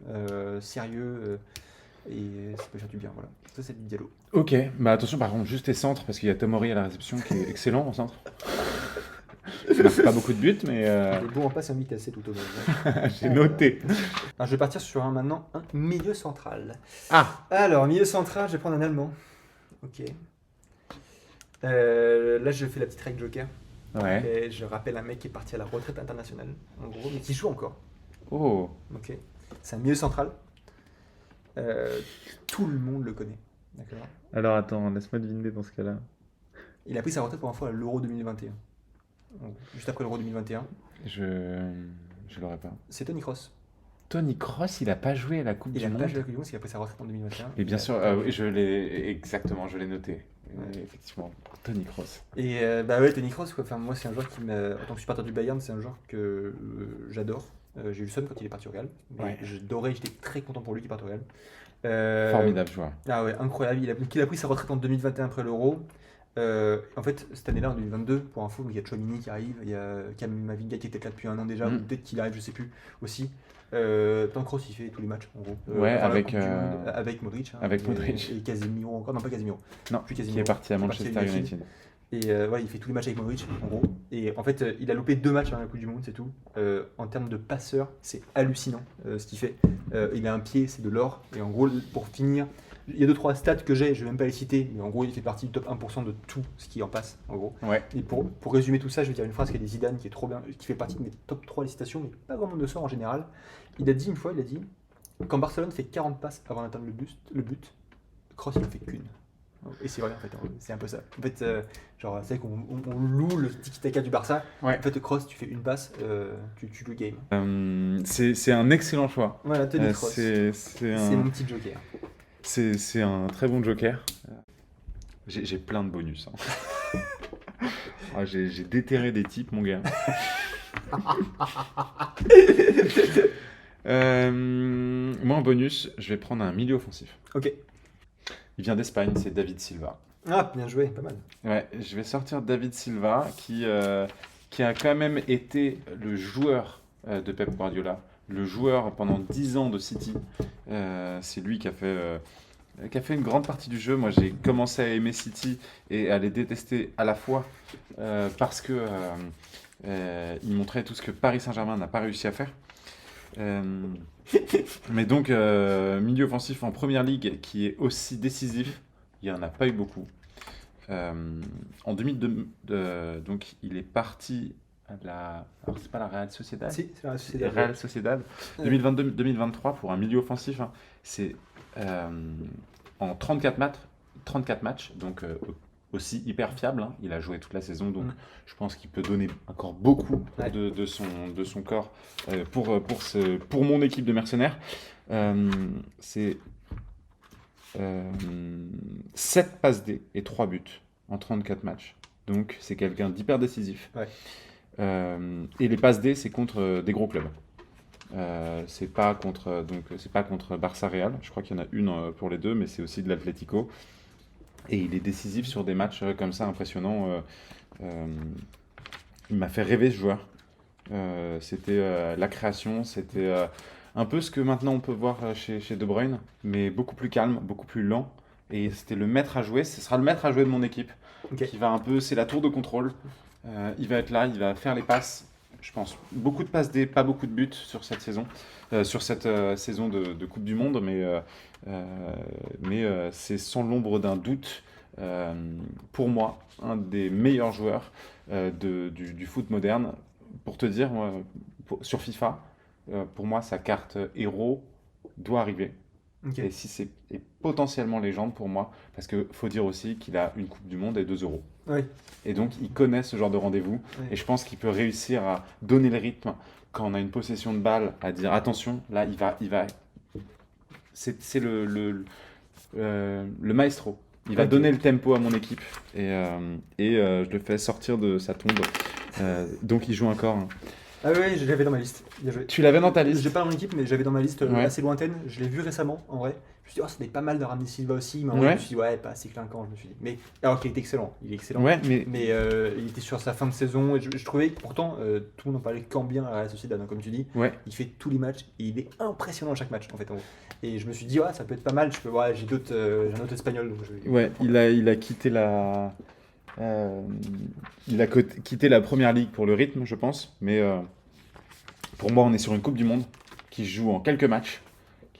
sérieux et ça peut faire du bien. Voilà, ça c'est du Diallo. Ok, bah attention par contre, juste tes centres, parce qu'il y a Tomori à la réception qui est excellent en centre. Il marque pas beaucoup de buts, mais Il est bon en passe en vitesse, c'est tout au moins. j'ai noté. Alors, je vais partir sur maintenant un milieu central. Ah, Alors milieu central, je vais prendre un Allemand. Ok. Là je fais la petite règle Joker. ouais. Et je rappelle un mec qui est parti à la retraite internationale, en gros, mais qui joue encore. Oh, Ok. C'est un milieu central. Tout le monde le connaît. D'accord. alors attends, laisse-moi deviner dans ce cas-là. Il a pris sa retraite pour une fois à l'Euro 2021. Juste après l'Euro 2021. Je l'aurais pas. C'est Toni Kroos. Toni Kroos, il a pas joué à la Coupe Il du a Monde. pas joué à la Coupe du Monde parce qu'il a pris sa retraite en 2021. Et bien sûr, oui, je l'ai exactement, je l'ai noté. Ouais. Effectivement, Toni Kroos. Et bah ouais, Toni Kroos, quoi. Enfin, moi, c'est un joueur qui m'a. En tant que supporter du Bayern, c'est un joueur que j'adore. J'ai eu le seum quand il est parti au Real. Mais Ouais. j'adorais, j'étais très content pour lui qu'il parte au Real. Formidable joueur. Ah ouais, incroyable. Il a pris sa retraite en 2021 après l'Euro. En fait, cette année-là, en 2022, pour info, il y a Tchouaméni qui arrive, il y a Kamavinga qui était là depuis un an déjà, ou peut-être qu'il arrive, je sais plus, aussi. Tant Kroos, il fait tous les matchs, en gros. Ouais, Enfin, la avec, Coupe du Monde, avec Modric. Hein, avec et- Modric. Et Casemiro encore. Non, pas Casemiro. Non, Plus qui Casemiro. est parti à Qui est parti Manchester à United. United. Et voilà, il fait tous les matchs avec Modric, en gros. Et en fait, il a loupé 2 matchs dans la Coupe du Monde, c'est tout. En termes de passeur, c'est hallucinant ce qu'il fait. Il a un pied, c'est de l'or. Et en gros, pour finir, il y a 2-3 stats que j'ai, je vais même pas les citer, mais en gros, il fait partie du top 1% de tout ce qui en passe, en gros. Ouais. Et pour résumer tout ça, je vais dire une phrase qui est de Zidane, qui est trop bien, qui fait partie de mes top 3 des citations, mais pas grand monde de sort en général. Il a dit une fois, quand Barcelone fait 40 passes avant d'atteindre le but, Kroos il en fait qu'une. Et c'est vrai en fait, c'est un peu ça. En fait, genre, c'est vrai qu'on loue le tiki-taka du Barça. Ouais. En fait, Kroos, tu fais une passe, tu tues le game. C'est un excellent choix. Voilà, Toni Kroos. C'est C'est un, mon petit joker. c'est un très bon joker. J'ai plein de bonus. Hein. Ah, j'ai déterré des types, mon gars. Moi, en bonus, je vais prendre un milieu offensif. Ok. Il vient d'Espagne, c'est David Silva. Ah, bien joué, pas mal. Ouais, je vais sortir David Silva qui qui a quand même été le joueur de Pep Guardiola, le joueur pendant 10 ans de City. C'est lui qui a fait une grande partie du jeu. Moi, j'ai commencé à aimer City et à les détester à la fois parce que il montrait tout ce que Paris Saint-Germain n'a pas réussi à faire. Mais donc, milieu offensif en première ligue qui est aussi décisif, il n'y en a pas eu beaucoup. En 2002, donc il est parti à la. Alors, c'est pas la Real Sociedad. Si, c'est la C'est société. Real Sociedad. 2022-2023 pour un milieu offensif, hein, c'est en 34 matchs, donc aussi hyper fiable. Hein. Il a joué toute la saison, donc je pense qu'il peut donner encore beaucoup Ouais. de son corps pour mon équipe de mercenaires. C'est 7 passes D et 3 buts en 34 matchs. Donc c'est quelqu'un d'hyper décisif. Ouais. Et les passes D, c'est contre des gros clubs. C'est pas contre Barça Real. Je crois qu'il y en a une pour les deux, mais c'est aussi de l'Atlético. Et il est décisif sur des matchs comme ça impressionnants. Il m'a fait rêver ce joueur. C'était la création, c'était un peu ce que maintenant on peut voir chez De Bruyne, mais beaucoup plus calme, beaucoup plus lent. Et c'était le maître à jouer. Ce sera le maître à jouer de mon équipe. Ok. Qui va un peu, c'est la tour de contrôle. Il va être là, il va faire les passes. Je pense beaucoup de passes D, pas beaucoup de buts sur cette saison, saison de Coupe du Monde, mais c'est sans l'ombre d'un doute, pour moi, un des meilleurs joueurs du foot moderne. Pour te dire, moi, sur FIFA, pour moi, sa carte héros doit arriver. Ok. Et si c'est et potentiellement légende pour moi, parce qu'il faut dire aussi qu'il a une Coupe du Monde et 2 euros. Ouais. Et donc, il connaît ce genre de rendez-vous. Ouais. Et je pense qu'il peut réussir à donner le rythme quand on a une possession de balle, à dire attention, là, il va. C'est le maestro. Il va Ok. donner le tempo à mon équipe. Et je le fais sortir de sa tombe. Donc, il joue encore. Hein. Ah oui, je l'avais dans ma liste. Bien joué. Tu l'avais dans ta liste? J'ai pas dans mon équipe, mais j'avais dans ma liste Ouais. assez lointaine. Je l'ai vu récemment, en vrai. Je me suis dit, oh, ça serait pas mal de ramener Silva aussi. Mais en vrai, Ouais. je me suis dit, ouais, pas assez clinquant, je me suis dit. Mais alors qu'il était excellent. Il est excellent. Ouais, mais Mais il était sur sa fin de saison. Et je trouvais que pourtant, tout le monde en parlait quand bien à la Real Sociedad, hein, comme tu dis. ouais. Il fait tous les matchs et il est impressionnant à chaque match, en fait. En gros. Et je me suis dit, ouais, ça peut être pas mal. J'ai un autre espagnol. Donc Ouais, il a quitté quitté la première ligue pour le rythme, je pense. Mais pour moi, on est sur une Coupe du Monde qui joue en quelques matchs,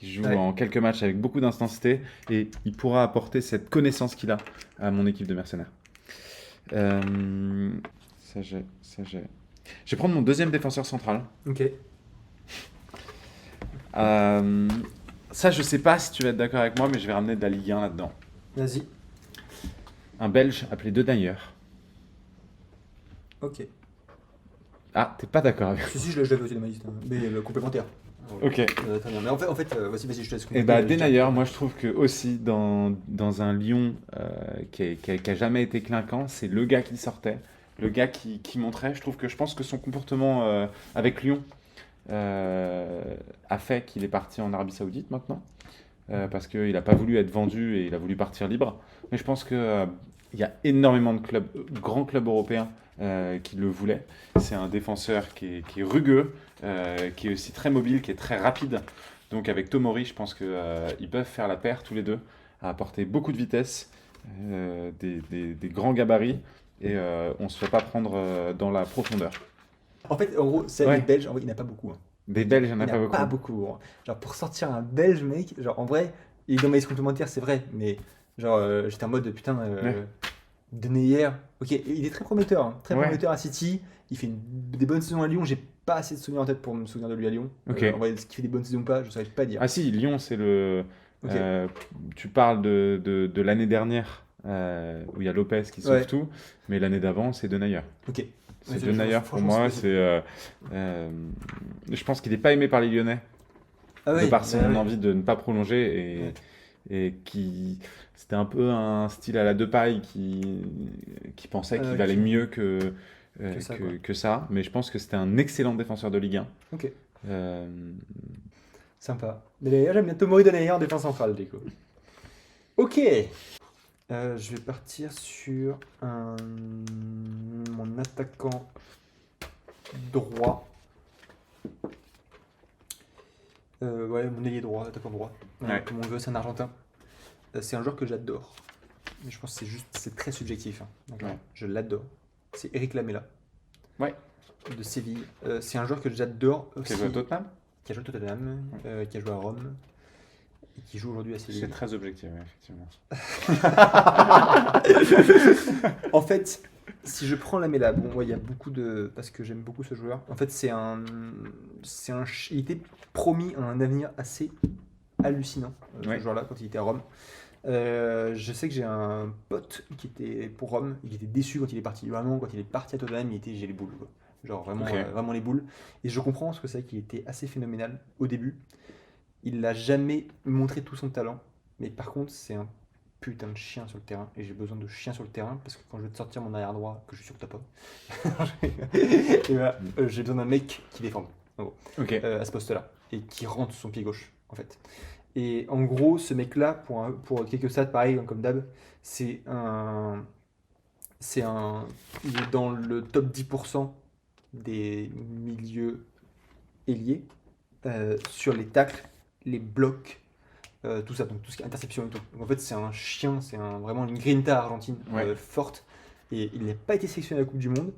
Ouais. en quelques matchs avec beaucoup d'intensité, et il pourra apporter cette connaissance qu'il a à mon équipe de mercenaires. Ça j'ai. Je vais prendre mon deuxième défenseur central. Ok. Ça, je sais pas si tu vas être d'accord avec moi, mais je vais ramener de la Ligue 1 là-dedans. Vas-y. Un Belge appelé De Nayer. Ok. Ah, t'es pas d'accord avec Si, je l'avais aussi dans ma liste. Hein. Mais complémentaire. Ok. Très bien. Mais en fait vas-y, je te laisse. Et bah, Denayer, moi je trouve que aussi dans un Lyon qui a jamais été clinquant, c'est le gars qui sortait, le gars qui montrait. Je pense que son comportement avec Lyon a fait qu'il est parti en Arabie Saoudite maintenant, parce qu'il n'a pas voulu être vendu et il a voulu partir libre. Mais je pense que il y a énormément de grands clubs européens qui le voulaient. C'est un défenseur qui est rugueux, qui est aussi très mobile, qui est très rapide. Donc avec Tomori, je pense qu'ils peuvent faire la paire tous les deux, à apporter beaucoup de vitesse, des grands gabarits, et on ne se fait pas prendre dans la profondeur. En fait, en gros, c'est Ouais. les Belges, en vrai, il n'y en a pas beaucoup. Hein. Des Belges, il n'y en a Il pas n'y en a beaucoup. pas beaucoup. Hein. Genre, pour sortir un Belge, mec, genre, en vrai, il est dans ma liste complémentaire, c'est vrai, mais genre, j'étais en mode, putain, Ouais. Denayer, ok, il est très prometteur, hein, très Ouais. prometteur à City, il fait des bonnes saisons à Lyon, j'ai pas assez de souvenirs en tête pour me souvenir de lui à Lyon. Ok. En vrai, ce qu'il fait des bonnes saisons ou pas, je ne saurais pas dire. Ah si, Lyon, c'est le... Ok. Tu parles de l'année dernière, où il y a Lopez qui sauve Ouais. tout, mais l'année d'avant, c'est Denayer. Ok. Ouais, C'est c'est- Denayer pour franchement, moi, c'est je pense qu'il n'est pas aimé par les Lyonnais, Ah de ouais, par son bah ouais. envie de ne pas prolonger, et qui... C'était un peu un style à la Depay qui pensait qu'il valait mieux que ça, quoi. que ça, mais je pense que c'était un excellent défenseur de Ligue 1. Ok, Euh, sympa. Mais d'ailleurs, j'aime bien Tomori Denayer en défense centrale, du coup. Ok. Je vais partir sur mon attaquant droit. Ouais, mon ailier droit, attaquant droit. Ouais. Comme on veut, c'est un Argentin. C'est un joueur que j'adore. Mais je pense que c'est très subjectif. Hein. D'accord. Ouais. Je l'adore. C'est Eric Lamela. Ouais. De Séville. C'est un joueur que j'adore aussi. Qui a joué à Tottenham. Qui a joué à Tottenham, qui a joué à Rome. Et qui joue aujourd'hui à Séville. C'est très objectif, ouais, effectivement. En fait, si je prends Lamela, bon, ouais, il y a beaucoup de. Parce que j'aime beaucoup ce joueur. En fait, il était promis à un avenir assez hallucinant, Ouais. ce joueur-là, quand il était à Rome. Je sais que j'ai un pote qui était pour Rome, il était déçu quand il est parti. Vraiment, quand il est parti à Tottenham, j'ai les boules, quoi. Genre vraiment, Ok. vraiment les boules. Et je comprends parce que c'est vrai qu'il était assez phénoménal au début. Il n'a jamais montré tout son talent, mais par contre, c'est un putain de chien sur le terrain. Et j'ai besoin de chiens sur le terrain parce que quand je vais te sortir mon arrière droit, que je suis sûr que t'as pas, et voilà, j'ai besoin d'un mec qui défende Ok. à ce poste-là et qui rentre son pied gauche, en fait. Et en gros, ce mec-là, pour quelques stats, pareil, comme d'hab, il est dans le top 10% des milieux ailiers sur les tacles, les blocs, tout ça, donc tout ce qui est interception et tout. Donc en fait, c'est un chien, vraiment une grinta argentine Ouais. forte. Et il n'a pas été sélectionné à la Coupe du Monde,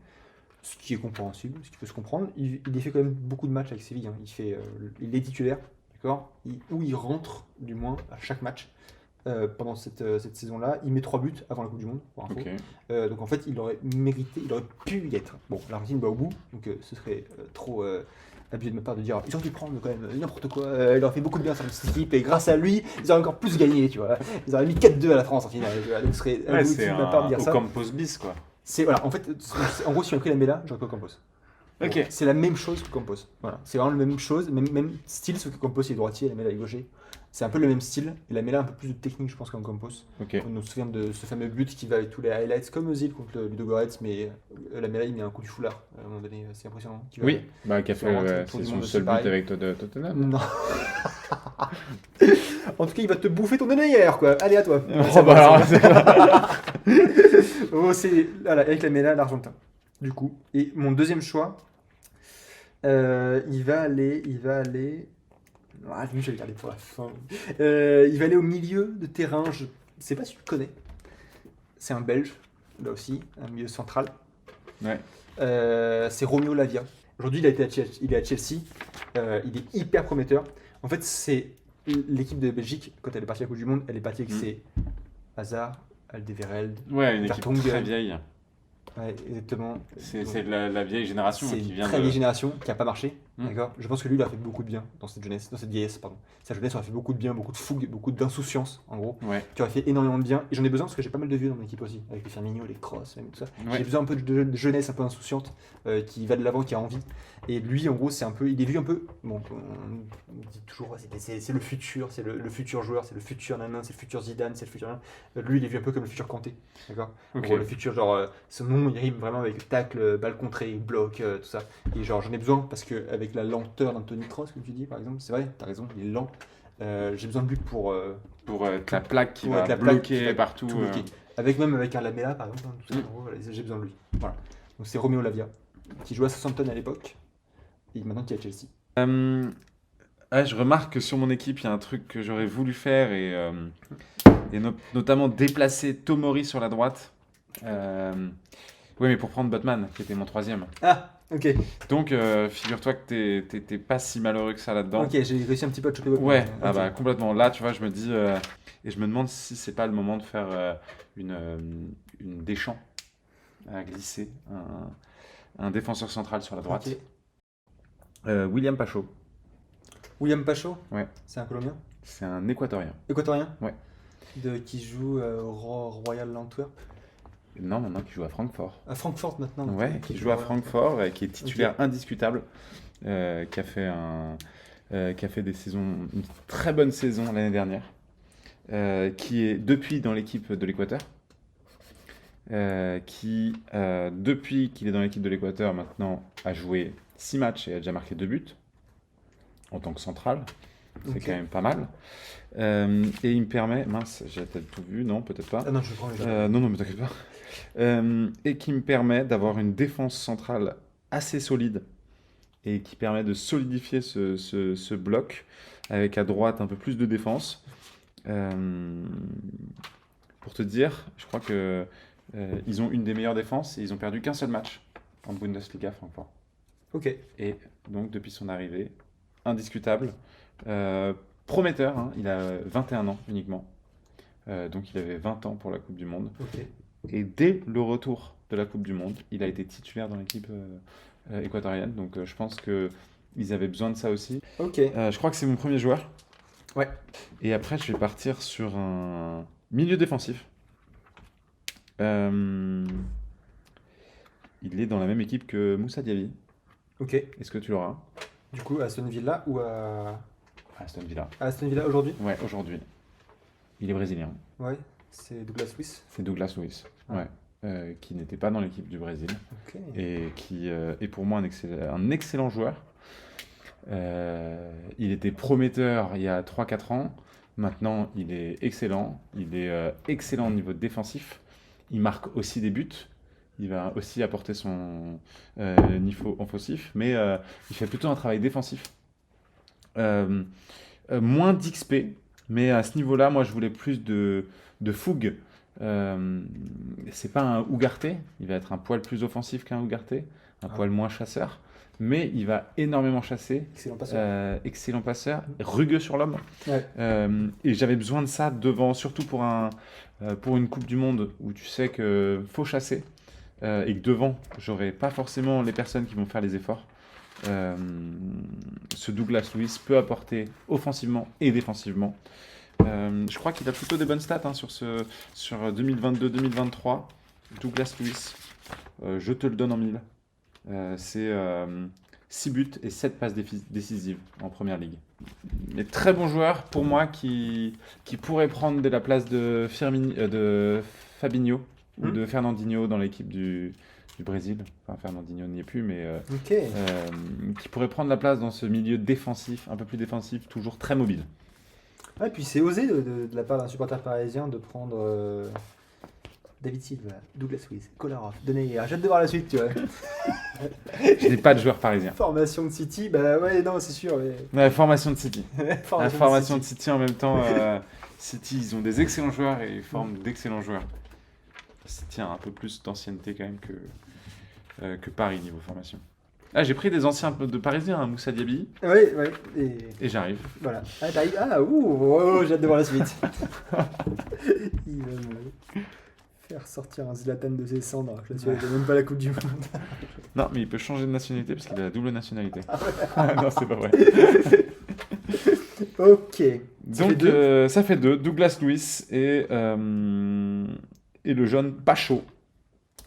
ce qui est compréhensible, ce qui peut se comprendre. Il y fait quand même beaucoup de matchs avec Séville. Hein. Il est titulaire, d'accord, où il rentre, du moins, à chaque match. Pendant cette saison-là, il met 3 buts avant la Coupe du Monde, pour info. Ok. Donc en fait, il aurait pu y être. Bon, l'Argentine va au bout, donc ce serait trop abusé de ma part de dire ils ont dû prendre quand même n'importe quoi. Il aurait fait beaucoup de bien sur cette équipe et grâce à lui, ils auraient encore plus gagné, tu vois. Ils auraient mis 4-2 à la France en finale. Tu vois. Donc ce serait Ouais, abusé c'est de ma part de dire ça. Ocampos bis, quoi. Voilà, en fait, en gros, si on a pris la Mela, j'aurais pris Campos. Ok. Bon, c'est la même chose que Campos. Voilà, c'est vraiment la même chose, même style, sauf que Campos il est droitier et la Mela est gaucher. C'est un peu le même style. Et la Mela a un peu plus de technique, je pense, qu'en Campos. Ok. On se souvient de ce fameux but qui va avec tous les highlights, comme Ozil contre le Ludogorets, mais la Mela il met un coup du foulard. À un moment donné, c'est impressionnant. Oui. Bah, qui a C'est vraiment fait. un tour C'est du son monde seul aussi, but pareil. avec Tottenham. Non. En tout cas, il va te bouffer ton hier, quoi. Allez, à toi. Oh, bah alors, Oh, c'est voilà, avec la Mela, l'Argentin. Du coup. Et mon deuxième choix, il va aller. Ah, lui, je vais le garder pour la fin. Il va aller au milieu de terrain. Je sais pas si tu le connais. C'est un Belge, là aussi, un milieu central. Ouais. C'est Romeo Lavia. Aujourd'hui, il est à Chelsea. Il est hyper prometteur. En fait, c'est l'équipe de Belgique, quand elle est partie à la Coupe du Monde, elle est partie avec ses Hazard, Alderweireld. Ouais, une équipe Vertonghen. très vieille. Ouais, exactement. C'est de la vieille génération C'est qui une vient très de. vieille génération qui n'a pas marché. Mm. D'accord. Je pense que lui, il a fait beaucoup de bien dans cette vieillesse, pardon. Sa jeunesse aurait fait beaucoup de bien, beaucoup de fougue, beaucoup d'insouciance, en gros, Ouais. qui aurait fait énormément de bien. Et j'en ai besoin parce que j'ai pas mal de vieux dans mon équipe aussi, avec les Firmino, les Kroos, même tout ça. Ouais. J'ai besoin un peu de jeunesse un peu insouciante, qui va de l'avant, qui a envie. Et lui, en gros, il est vu un peu. Bon, on dit toujours, ouais, c'est le futur, c'est le futur joueur, c'est le futur nanan, c'est le futur Zidane, c'est le futur. Lui, il est vu un peu comme le futur Kanté, d'accord. En Ok. gros, le futur, genre, son nom, il rime vraiment avec tacle, balle contrée, bloc, tout ça. Et genre, j'en ai besoin parce que avec la lenteur d'Anthony Cross, comme tu dis, par exemple, c'est vrai, t'as raison, il est lent. J'ai besoin de lui pour Pour être la plaque qui pour va être la plaque qui bloquer va partout. tout bloquer. Même avec un Lamela, par exemple, hein, tout ça, en gros, voilà, j'ai besoin de lui. Voilà. Donc c'est Romeo Lavia, qui jouait à Southampton à l'époque, et maintenant qui est à Chelsea. Je remarque que sur mon équipe, il y a un truc que j'aurais voulu faire et notamment déplacer Tomori sur la droite. Oui, mais pour prendre Botman, qui était mon troisième. Ah, ok. Donc, figure-toi que t'es pas si malheureux que ça là-dedans. Ok, j'ai réussi un petit peu à choper Botman. Ouais, Ok. ah bah complètement. Là, tu vois, je me dis, et je me demande si c'est pas le moment de faire une Deschamps à glisser, un défenseur central sur la droite. Ok. William Pacho, William Pacho. Ouais. C'est un Colombien. c'est un Équatorien. Équatorien. Ouais. Qui joue au Royal Antwerp. Non, maintenant qui joue à Francfort. À Francfort maintenant. Ouais, Ok, qui joue à Royal Francfort, qui est titulaire indiscutable, qui a fait une très bonne saison l'année dernière, qui est depuis dans l'équipe de l'Équateur, qui depuis qu'il est dans l'équipe de l'Équateur maintenant a joué 6 matchs et a déjà marqué 2 buts en tant que central. C'est Ok. quand même pas mal. Et il me permet, mince, j'ai peut-être tout vu, non, peut-être pas. Ah non, je prends les Non, mais t'inquiète pas. Et qui me permet d'avoir une défense centrale assez solide et qui permet de solidifier ce bloc avec à droite un peu plus de défense. Pour te dire, je crois que ils ont une des meilleures défenses et ils ont perdu qu'un seul match en Bundesliga, Francfort. Ok. Et donc, depuis son arrivée, indiscutable, prometteur, hein, il a 21 ans uniquement. Donc, il avait 20 ans pour la Coupe du Monde. Ok. Et dès le retour de la Coupe du Monde, il a été titulaire dans l'équipe équatorienne. Donc, je pense qu'ils avaient besoin de ça aussi. Ok. Je crois que c'est mon premier joueur. Ouais. Et après, je vais partir sur un milieu défensif. Il est dans la même équipe que Moussa Diaby. Ok. Est-ce que tu l'auras? Du coup, à Aston Villa ou à Aston Villa. Aston Villa aujourd'hui? Ouais, aujourd'hui. Il est brésilien. Ouais. C'est Douglas Luiz. C'est Douglas Luiz. Ah. Ouais. Qui n'était pas dans l'équipe du Brésil. Ok. Et qui est pour moi un excellent joueur. Il était prometteur il y a 3-4 ans. Maintenant, il est excellent. Il est excellent au niveau défensif. Il marque aussi des buts. Il va aussi apporter son niveau offensif. Mais il fait plutôt un travail défensif. Moins d'XP. Mais à ce niveau-là, moi, je voulais plus de fougue. C'est pas un Ugarte. Il va être un poil plus offensif qu'un Ugarte. Un poil moins chasseur. Mais il va énormément chasser. Excellent passeur, rugueux sur l'homme. Ouais. Et j'avais besoin de ça devant, surtout pour une Coupe du Monde où tu sais qu'il faut chasser. Et que devant, j'aurai pas forcément les personnes qui vont faire les efforts. Ce Douglas Luiz peut apporter offensivement et défensivement. Je crois qu'il a plutôt des bonnes stats hein, sur 2022-2023. Douglas Luiz, je te le donne en 1000. C'est 6 buts et 7 passes décisives en première ligue. Mais très bon joueur pour moi qui pourrait prendre la place de Fabinho ou de Fernandinho dans l'équipe du Brésil. Enfin, Fernandinho n'y est plus, mais qui pourrait prendre la place dans ce milieu défensif, un peu plus défensif, toujours très mobile. Ouais, puis c'est osé de la part d'un supporter parisien de prendre David Silva, Douglas Luiz, Kolarov, Denayer. J'ai hâte de voir la suite, tu vois. Je n'ai pas de joueur parisien. Formation de City, bah ouais, non, c'est sûr. Mais... Ouais, formation de City. formation de City en même temps. City, ils ont des excellents joueurs et ils forment d'excellents joueurs. City a un peu plus d'ancienneté quand même que Paris niveau formation. Ah, j'ai pris des anciens de Parisiens, hein, Moussa Diaby. Ouais. Et j'arrive. Voilà. J'ai hâte de voir la suite. Il va me faire sortir un Zlatan de ses cendres. Je suis même pas la Coupe du Monde. Non, mais il peut changer de nationalité parce qu'il a la double nationalité. Non, c'est pas vrai. Ok. Donc, ça fait 2. Douglas Luiz et le jeune Pacho,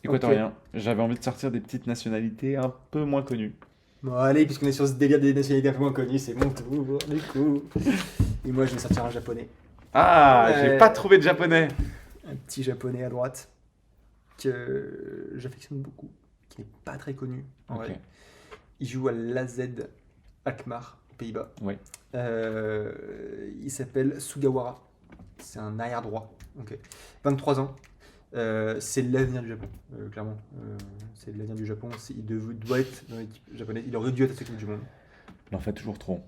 équatorien. Okay. J'avais envie de sortir des petites nationalités un peu moins connues. Bon, allez, puisqu'on est sur ce délire des nationalités un peu moins connues, c'est mon tour, du coup. Et moi, je vais sortir un japonais. Ah, j'ai pas trouvé de japonais. Un petit japonais à droite que j'affectionne beaucoup, qui n'est pas très connu. En vrai. Il joue à l'AZ Alkmaar, aux Pays-Bas. Oui. Il s'appelle Sugawara. C'est un arrière droit. Okay. 23 ans. C'est l'avenir du Japon, clairement. C'est l'avenir du Japon. Il doit être dans l'équipe japonaise. Il aurait dû être à cette équipe du monde. Il en fait toujours trop.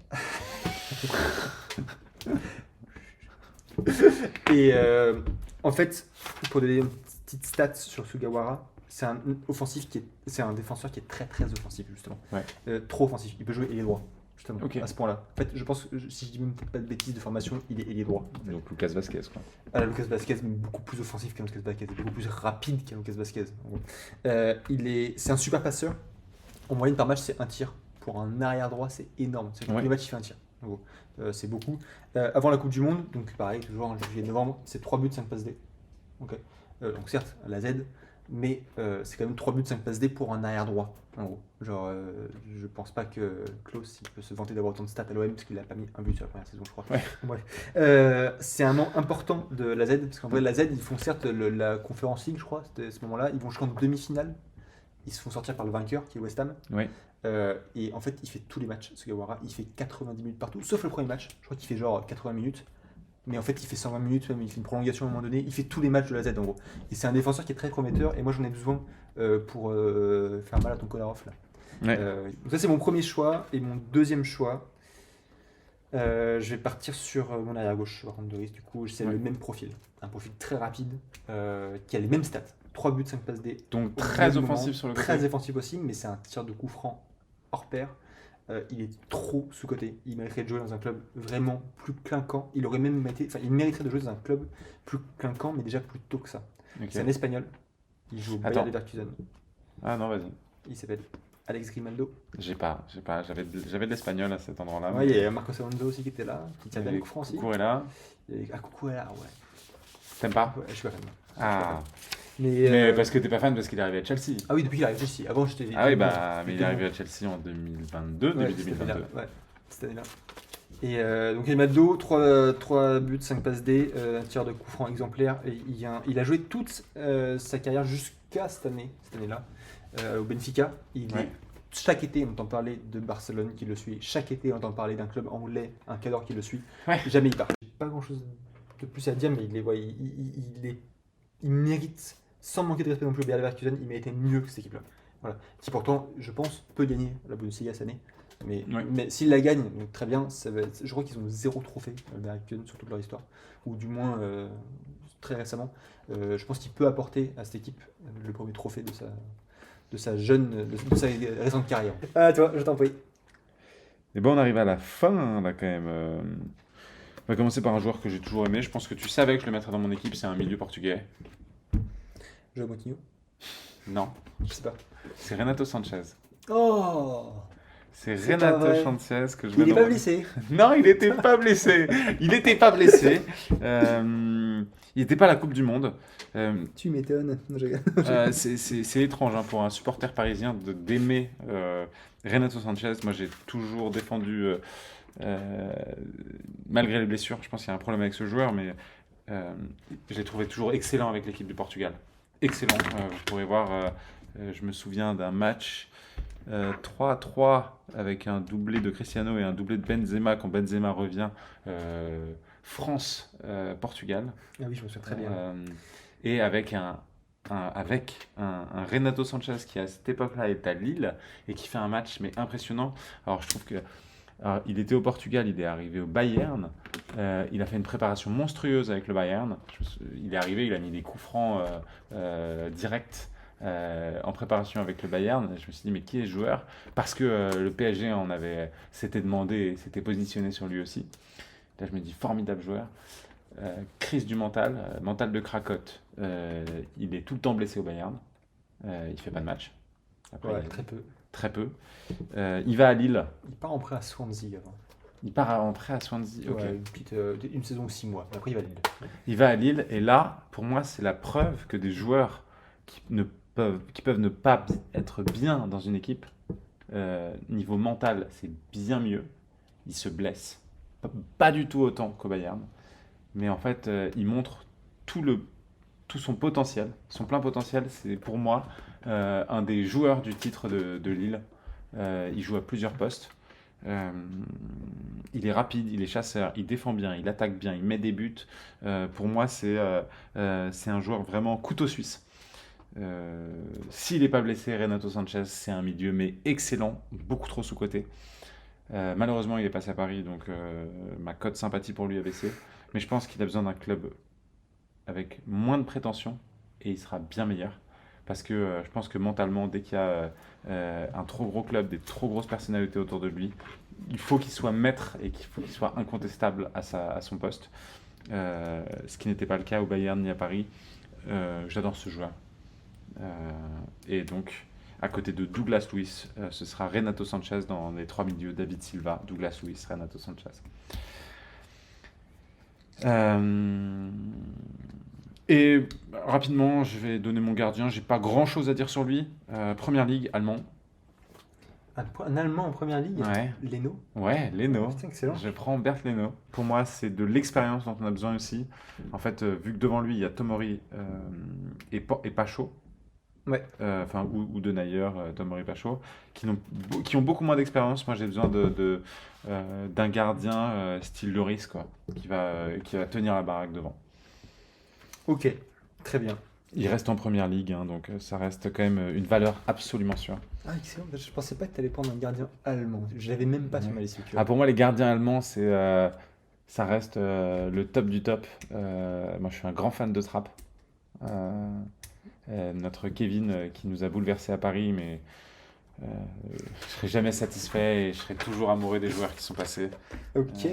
Et en fait, pour donner une petite stat sur Sugawara, c'est un défenseur qui est très très offensif justement. Ouais. Trop offensif. Il peut jouer ailier droit. Justement, okay. À ce point-là. En fait, je pense que si je dis même pas de bêtises de formation, il est ailier droit. Donc Lucas Vazquez, quoi. Lucas Vazquez, mais beaucoup plus offensif qu'un Lucas Vazquez, beaucoup plus rapide qu'un Lucas Vazquez. C'est un super passeur. En moyenne par match, c'est un tir. Pour un arrière droit, c'est énorme. Tous les matchs, il fait un tir. C'est beaucoup. Avant la Coupe du Monde, donc pareil, toujours en juillet-novembre, c'est 3 buts, 5 passes D. Okay. Donc certes, la Z, mais c'est quand même 3 buts, 5 passes D pour un arrière droit. En gros, genre, je pense pas que Klaus il peut se vanter d'avoir autant de stats à l'OM parce qu'il a pas mis un but sur la première saison, je crois. Ouais. Bref, c'est un nom important de la Z parce qu'en vrai, la Z ils font certes la Conference League, je crois, c'était à ce moment-là, ils vont jusqu'en demi-finale, ils se font sortir par le vainqueur qui est West Ham. Ouais. Et en fait, il fait tous les matchs, Sugawara, il fait 90 minutes partout, sauf le premier match, je crois qu'il fait genre 80 minutes. Mais en fait, il fait 120 minutes, même il fait une prolongation à un moment donné. Il fait tous les matchs de la Z en gros. Et c'est un défenseur qui est très prometteur. Et moi, j'en ai besoin pour faire mal à ton Kolarov là. Ouais. Donc ça, c'est mon premier choix. Et mon deuxième choix, je vais partir sur mon arrière-gauche, par contre, de risque. Du coup, c'est Ouais. le même profil. Un profil très rapide, qui a les mêmes stats. 3 buts, 5 passes D. Donc Au très même offensif moment, sur le Très côté. offensif aussi, mais c'est un tir de coup franc hors pair. Il est trop sous-coté. Il mériterait de jouer dans un club vraiment plus clinquant. Il aurait même il mériterait de jouer dans un club plus clinquant, mais déjà plus tôt que ça. Ok. C'est un Espagnol. Il joue au Bayer Attends. Leverkusen. Ah non, vas-y. Il s'appelle Alex Grimaldo. J'ai pas. J'avais de l'espagnol à cet endroit-là. Ouais, il y a Marcos Alonso aussi qui était là, qui tient bien le coup franc aussi. Cucurella. Ah, coucou, là, ouais. T'aimes pas? Ouais, je suis pas fan. Ah. Mais, Mais parce que t'es pas fan parce qu'il est arrivé à Chelsea. Ah oui, depuis qu'il arrive ici. Avant, j'étais. Ah oui, bah, mais il est arrivé à Chelsea en 2022, Ouais, début cette année-là. 2022. Ouais, cette année-là. Et donc Grimaldo, 3 buts, 5 passes D, un tir de coup franc exemplaire. Et il a joué toute sa carrière jusqu'à cette année-là, au Benfica. Ouais. Chaque été, on entend parler de Barcelone qui le suit. Chaque été, on entend parler d'un club anglais, un cadre qui le suit. Ouais. Jamais il part. J'ai pas grand-chose de plus à dire, mais il mérite, sans manquer de respect non plus au Bayer Leverkusen, il méritait mieux que cette équipe-là. Voilà. Qui pourtant, je pense, peut gagner la Bundesliga cette année. Mais, Ouais. mais s'il la gagne, donc très bien, je crois qu'ils ont 0 trophée, le Bayer Leverkusen, sur toute leur histoire. Ou du moins, très récemment. Je pense qu'il peut apporter à cette équipe le premier trophée de sa récente carrière. Ah, toi, je t'en prie. Et bon, on arrive à la fin, là, quand même. On va commencer par un joueur que j'ai toujours aimé. Je pense que tu savais que je le mettrais dans mon équipe, c'est un milieu portugais. João Moutinho. Non, Je sais pas. c'est Renato Sanchez. Oh, C'est C'est pas Renato vrai. Sanchez que je mets il est dans pas mon- blessé. Non, il n'était pas blessé. Il n'était pas blessé. Il n'était pas à la Coupe du Monde. Tu m'étonnes. Non, je rigole. C'est étrange hein, pour un supporter parisien d'aimer Renato Sanchez. Moi, j'ai toujours défendu, malgré les blessures, je pense qu'il y a un problème avec ce joueur, mais je l'ai trouvé toujours excellent avec l'équipe du Portugal. Excellent. Vous pourrez voir, je me souviens d'un match 3-3 avec un doublé de Cristiano et un doublé de Benzema quand Benzema revient. France-Portugal. Ah oui, je me souviens très bien. Et avec un Renato Sanchez qui à cette époque-là est à Lille et qui fait un match mais impressionnant. Alors je trouve que il était au Portugal, il est arrivé au Bayern, il a fait une préparation monstrueuse avec le Bayern. Il est arrivé, il a mis des coups francs directs en préparation avec le Bayern. Je me suis dit mais qui est ce joueur? Parce que le PSG s'était demandé, s'était positionné sur lui aussi. Là je me dis formidable joueur. Crise du mental, mental de cracotte. Il est tout le temps blessé au Bayern. Il fait pas de match. Après, Ouais, très peu. très peu. Il va à Lille. Il part en prêt à Swansea avant. Il part en prêt à Swansea. Ok. Ouais, une saison ou 6 mois. Après, il va à Lille. Il va à Lille et là, pour moi, c'est la preuve que des joueurs qui peuvent ne pas être bien dans une équipe, niveau mental, c'est bien mieux. Ils se blessent. Pas du tout autant qu'au Bayern. Mais en fait, il montre tout son potentiel, son plein potentiel. C'est pour moi un des joueurs du titre de Lille. Il joue à plusieurs postes. Il est rapide, il est chasseur, il défend bien, il attaque bien, il met des buts. Pour moi, c'est un joueur vraiment couteau suisse. S'il n'est pas blessé, Renato Sanchez, c'est un milieu mais excellent, beaucoup trop sous-coté. Malheureusement, il est passé à Paris, donc ma cote sympathie pour lui a baissé. Mais je pense qu'il a besoin d'un club avec moins de prétention et il sera bien meilleur. Parce que je pense que mentalement, dès qu'il y a un trop gros club, des trop grosses personnalités autour de lui, il faut qu'il soit maître et qu'il faut qu'il soit incontestable à son poste. Ce qui n'était pas le cas au Bayern ni à Paris. J'adore ce joueur. Et donc, à côté de Douglas Luiz, ce sera Renato Sanchez dans les 3 milieux, David Silva, Douglas Luiz, Renato Sanchez. Et rapidement, je vais donner mon gardien. J'ai pas grand chose à dire sur lui. Première ligue, allemand. Un Allemand en première ligue. Ouais, Leno. ouais, Leno. Putain, excellent. Je prends Bert Leno. Pour moi, c'est de l'expérience dont on a besoin aussi. En fait, vu que devant lui, il y a Tomori et Pacho. Ouais. Enfin, ou De Nayer, Tomori Pacho, qui ont beaucoup moins d'expérience. Moi, j'ai besoin d'un gardien style Lloris, quoi, qui va tenir la baraque devant. Ok, très bien. Il reste en première ligue, hein, donc ça reste quand même une valeur absolument sûre. Ah, excellent. Je pensais pas que tu allais prendre un gardien allemand. Je l'avais même pas sur ma liste. Tu vois. Ah, pour moi, les gardiens allemands, ça reste le top du top. Moi, je suis un grand fan de Trapp. Notre Kevin qui nous a bouleversés à Paris, mais je serai jamais satisfait et je serai toujours amoureux des joueurs qui sont passés. Ok.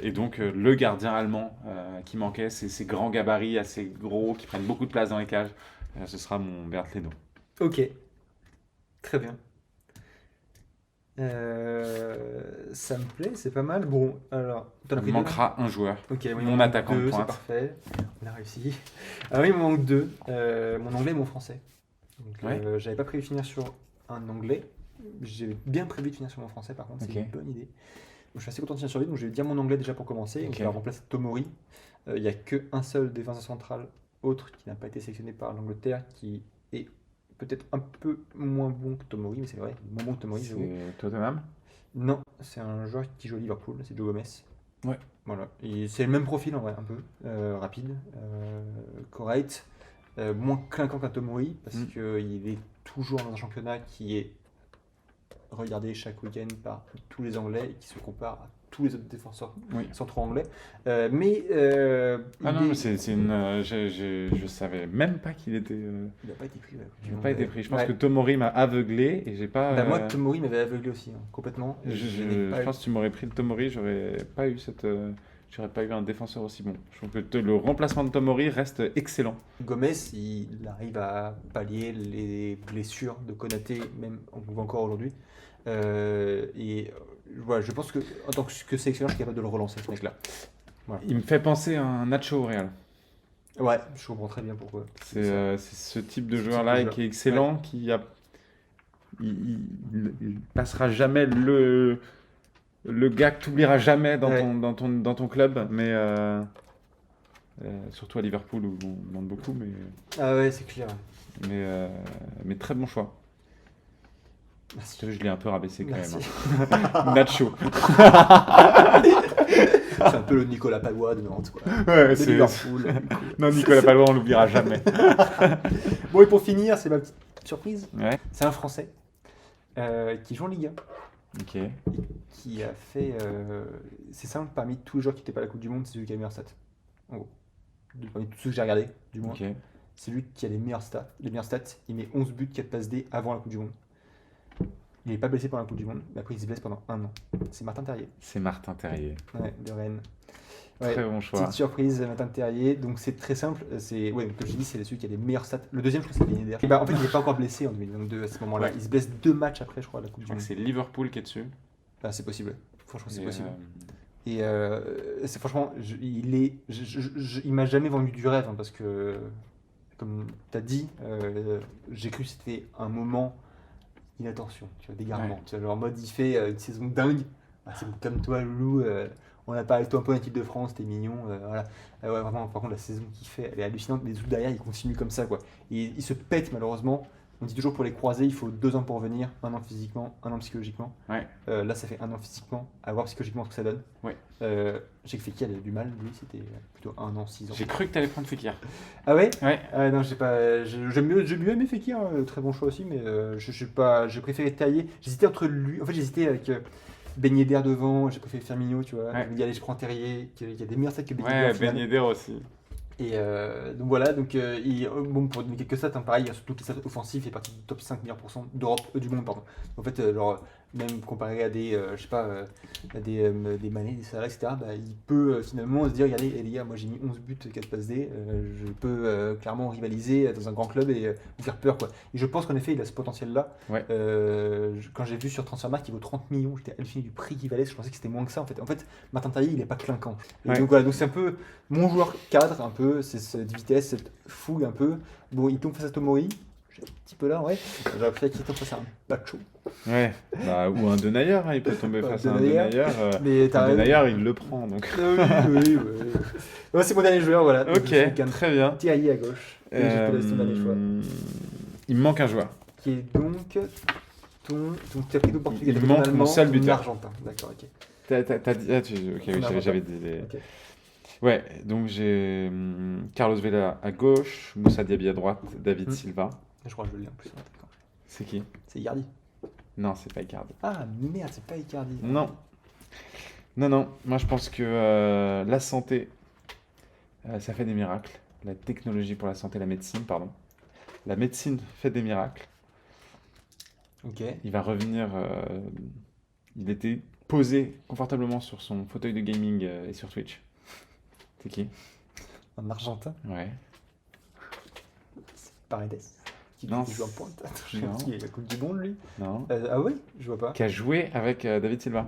Et donc, le gardien allemand qui manquait, c'est ces grands gabarits assez gros qui prennent beaucoup de place dans les cages. Ce sera mon Bernd Leno. Ok. Très bien. Ça me plaît, c'est pas mal. Bon, alors, t'en as Il pris deux, là manquera un joueur. Ok, oui, il Mon m'en manque attaquant de deux, c'est pointe. parfait. On a réussi. Ah oui, il me manque deux. Mon anglais et mon français. Donc, Ouais. j'avais pas prévu de finir sur un anglais. J'ai bien prévu de finir sur mon français, par contre, Ok. c'est une bonne idée. Donc, je suis assez content de finir sur lui, donc je vais dire mon anglais déjà pour commencer. Donc, Ok. je vais remplacer Tomori. Il n'y a qu'un seul défenseur central autre qui n'a pas été sélectionné par l'Angleterre, qui est peut-être un peu moins bon que Tomori, mais c'est vrai, moins bon que Tomori, j'avoue. C'est Tottenham. Non, c'est un joueur qui joue à Liverpool, c'est Joe Gomez. Ouais. Voilà. Et c'est le même profil en vrai, un peu. Rapide, correct, moins clinquant qu'un Tomori, parce qu'il est toujours dans un championnat qui est regardé chaque week-end par tous les Anglais et qui se compare à tous les autres défenseurs Oui. centraux anglais. Mais Ah il non, est- mais c'est une. Je savais même pas qu'il était. il n'a pas été pris. Ouais, Il n'a pas été pris. Je pense Ouais. que Tomori m'a aveuglé et j'ai pas. Bah, moi, Tomori m'avait aveuglé aussi, hein, complètement. Et n'ai pas Je eu- pense que tu m'aurais pris le Tomori, j'aurais pas eu j'aurais pas eu un défenseur aussi bon. Je trouve que le remplacement de Tomori reste excellent. Gomez, il arrive à pallier les blessures de Konaté, même on le voit encore aujourd'hui. Voilà, je pense que en tant que sélectionneur, je suis capable de le relancer, ce mec-là. Il me fait penser à un Nacho au Real. Ouais, je comprends très bien pourquoi. C'est ce type de Ce joueur-là type de qui est excellent, il passera jamais le gars que tu oublieras jamais Ouais. dans ton club, mais surtout à Liverpool où on demande beaucoup, Ah ouais, c'est clair. mais très bon choix. Merci. Tu vois, je l'ai un peu rabaissé quand Merci. même. Hein. Nacho. C'est un peu le Nicolas Palois de Nantes, quoi. Ouais, De Liverpool. Non, Nicolas Palois, on l'oubliera jamais. Bon, et pour finir, c'est ma petite surprise. Ouais. C'est un Français qui joue en Ligue 1. Ok. Qui a fait. C'est simple, parmi tous les joueurs qui n'étaient pas à la Coupe du Monde, c'est celui qui a les meilleures stats. En gros. Parmi tous ceux que j'ai regardés, du moins. Ok. C'est lui qui a les meilleures stats. Il met 11 buts, 4 passes D avant la Coupe du Monde. Il n'est pas blessé pendant la Coupe du Monde, mais après il se blesse pendant un an. C'est Martin Terrier, C'est Martin Terrier. ouais, de Rennes. Ouais, Très bon choix. petite surprise, Martin Terrier. Donc c'est très simple. Comme je dis, c'est celui qui a les meilleures stats. Le deuxième, je crois que c'est Ben Yedder. Et bah, en fait, il n'est pas encore blessé en 2022 à ce moment-là. Ouais. Il se blesse 2 matchs après, je crois, à la Coupe Je du crois que Monde. c'est Liverpool qui est dessus. Ah, c'est possible. Franchement, c'est Et, possible. Et c'est franchement, il m'a jamais vendu du rêve, hein, parce que, comme tu as dit, j'ai cru que c'était un moment inattention, tu vois, d'égarement. Ouais. Tu vois, genre en mode, il fait une saison dingue. Ah, c'est comme toi, Loulou, on a parlé de toi un peu en équipe de France, t'es mignon, voilà. Ah ouais, vraiment, par contre, la saison qu'il fait, elle est hallucinante. Les autres derrière, ils continuent comme ça, quoi. Et il se pète, malheureusement. On dit toujours pour les croiser, il faut 2 ans pour venir, 1 an physiquement, 1 an psychologiquement. Ouais. Là, ça fait 1 an physiquement, à voir psychologiquement ce que ça donne. Ouais. Je sais que Fekir, il a du mal, lui, c'était plutôt 1 an, 6 ans. J'ai cru que tu allais prendre Fekir. Ah ouais? Ouais. Non, j'ai mieux aimé Fekir, très bon choix aussi, mais j'ai préféré Tailler. J'hésitais entre lui, en fait, j'hésitais avec Ben Yedder devant, j'ai préféré Firmino, tu vois. Ouais. Je me dis, allez, je prends Terrier, qui a des meilleurs stats que Ben Yedder. Ouais, au final. Ben Yedder aussi. Et donc voilà, bon, pour donner quelques stats, hein, pareil, surtout les stats offensifs, il est parti du top 5 meilleurs % d'Europe, du monde, pardon. En fait, même comparé à des, je sais pas, à des Mané, des Salah, etc., bah, il peut finalement se dire, regardez, les gars, moi j'ai mis 11 buts, 4 passes D, je peux clairement rivaliser dans un grand club et vous faire peur, quoi. Et je pense qu'en effet, il a ce potentiel-là. Ouais. Quand j'ai vu sur Transfermarkt, il vaut 30 millions, j'étais halluciné du prix qu'il valait, je pensais que c'était moins que ça, en fait. En fait, Martin Terrier, il est pas clinquant. Et Ouais. donc voilà, donc c'est un peu mon joueur cadre, un peu, c'est cette vitesse, cette fougue un peu. Bon, il tombe face à Tomori, j'ai un petit peu là, ouais. J'aurais préféré qu'il tombe face à un Bacho. Ouais. Bah, ou un Denayer, hein, il peut tomber Ouais, face à un Denayer. Denayer. Mais t'as Un raison. Denayer, il le prend, donc. Oui. Ouais, c'est mon dernier joueur, voilà. Donc, je Ok, suis Gan- très bien. Terrier à gauche. Et je te laisse ton dernier choix. Il me manque un joueur. Qui est donc donc tu as pris ton portugais, Il t'as pris manque ton mon allemand, seul ton buteur. argentin. D'accord, ok. T'as dit. Ok, oui, Ton j'avais argentin. des. Ok. Ouais, donc j'ai Carlos Vela à gauche, Moussa Diaby à droite, David Hmm. Silva. Je crois que je l'ai en plus. D'accord. C'est qui? C'est Icardi. Non, c'est pas Icardi. Ah merde, c'est pas Icardi. Non. Non. Moi, je pense que la santé, ça fait des miracles. La technologie pour la santé, la médecine, pardon. La médecine fait des miracles. Ok. Il va revenir. Il était posé confortablement sur son fauteuil de gaming et sur Twitch. C'est qui? Un Argentin, Ouais. c'est Paredes. Qui Non, joue en pointe. Je sais non. pas qui est la Coupe du Monde, lui. Non. Ah ouais, je vois pas. Qui a joué avec David Silva.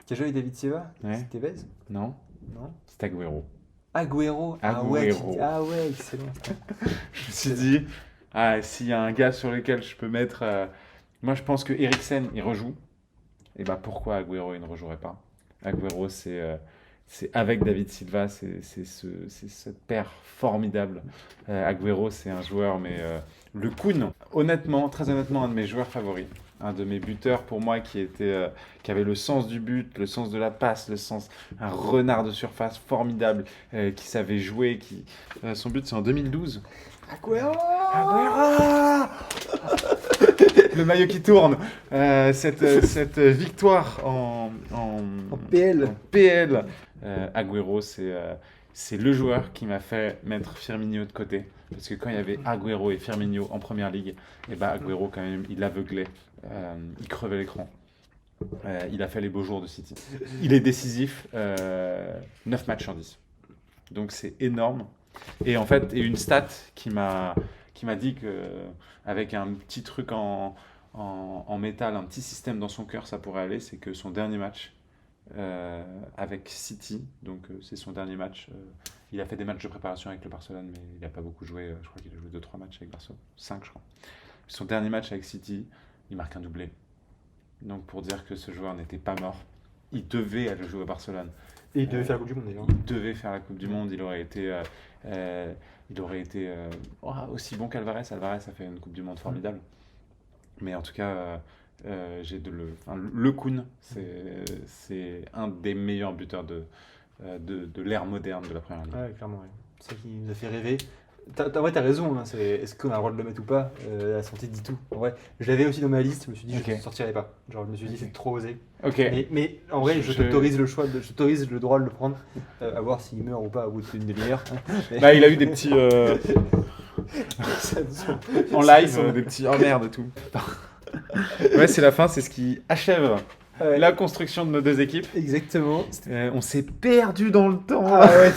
Qui a joué avec David Silva? Ouais. C'est Tevez? Non. Non. C'est Agüero. Agüero. Ah ouais, Agüero. ah ouais, excellent. Je me suis dit, s'il y a un gars sur lequel je peux mettre. Moi, je pense que Eriksen, il rejoue. Et bah pourquoi Agüero, il ne rejouerait pas? Agüero, c'est avec David Silva, c'est cette paire formidable. Agüero, c'est un joueur, mais le Kun, honnêtement, très honnêtement, un de mes joueurs favoris. Un de mes buteurs pour moi qui avait le sens du but, le sens de la passe, un renard de surface formidable, qui savait jouer. Son but, c'est en 2012. Agüero. Le maillot qui tourne. Cette victoire en PL. en PL. Agüero, c'est le joueur qui m'a fait mettre Firmino de côté. Parce que quand il y avait Agüero et Firmino en première ligue, et bah Agüero, quand même, il aveuglait. Il crevait l'écran. Il a fait les beaux jours de City. Il est décisif 9 matchs sur 10. Donc c'est énorme. Et en fait, une stat qui m'a dit que avec un petit truc en métal, un petit système dans son cœur, ça pourrait aller, c'est que son dernier match avec City, donc c'est son dernier match, il a fait des matchs de préparation avec le Barcelone, mais il n'a pas beaucoup joué, je crois qu'il a joué 2-3 matchs avec Barcelone, 5 je crois. Son dernier match avec City, il marque un doublé. Donc pour dire que ce joueur n'était pas mort, il devait aller jouer au Barcelone. Et il devait faire la Coupe du Monde d'ailleurs. Il devait faire la Coupe du Monde, il aurait été aussi bon qu'Alvarez. Alvarez a fait une Coupe du Monde formidable. Mais en tout cas, le Kun, c'est un des meilleurs buteurs de l'ère moderne de la Première Ligue. Ouais, clairement, ouais. C'est ça qui nous a fait rêver. En vrai, t'as raison, hein, est-ce qu'on a le droit de le mettre ou pas? La santé dit tout. En vrai, je l'avais aussi dans ma liste, je me suis dit, je ne sortirai pas. Genre, je me suis dit, Ok. c'est trop osé. Ok. Mais en vrai, je t'autorise le choix, je t'autorise le droit de le prendre, à voir s'il meurt ou pas au bout d'une demi-heure. Bah, il a eu des petits en live, des petits oh merde et tout. Ouais, c'est la fin, c'est ce qui achève Ouais. la construction de nos deux équipes. Exactement. On s'est perdu dans le temps. Ah ouais,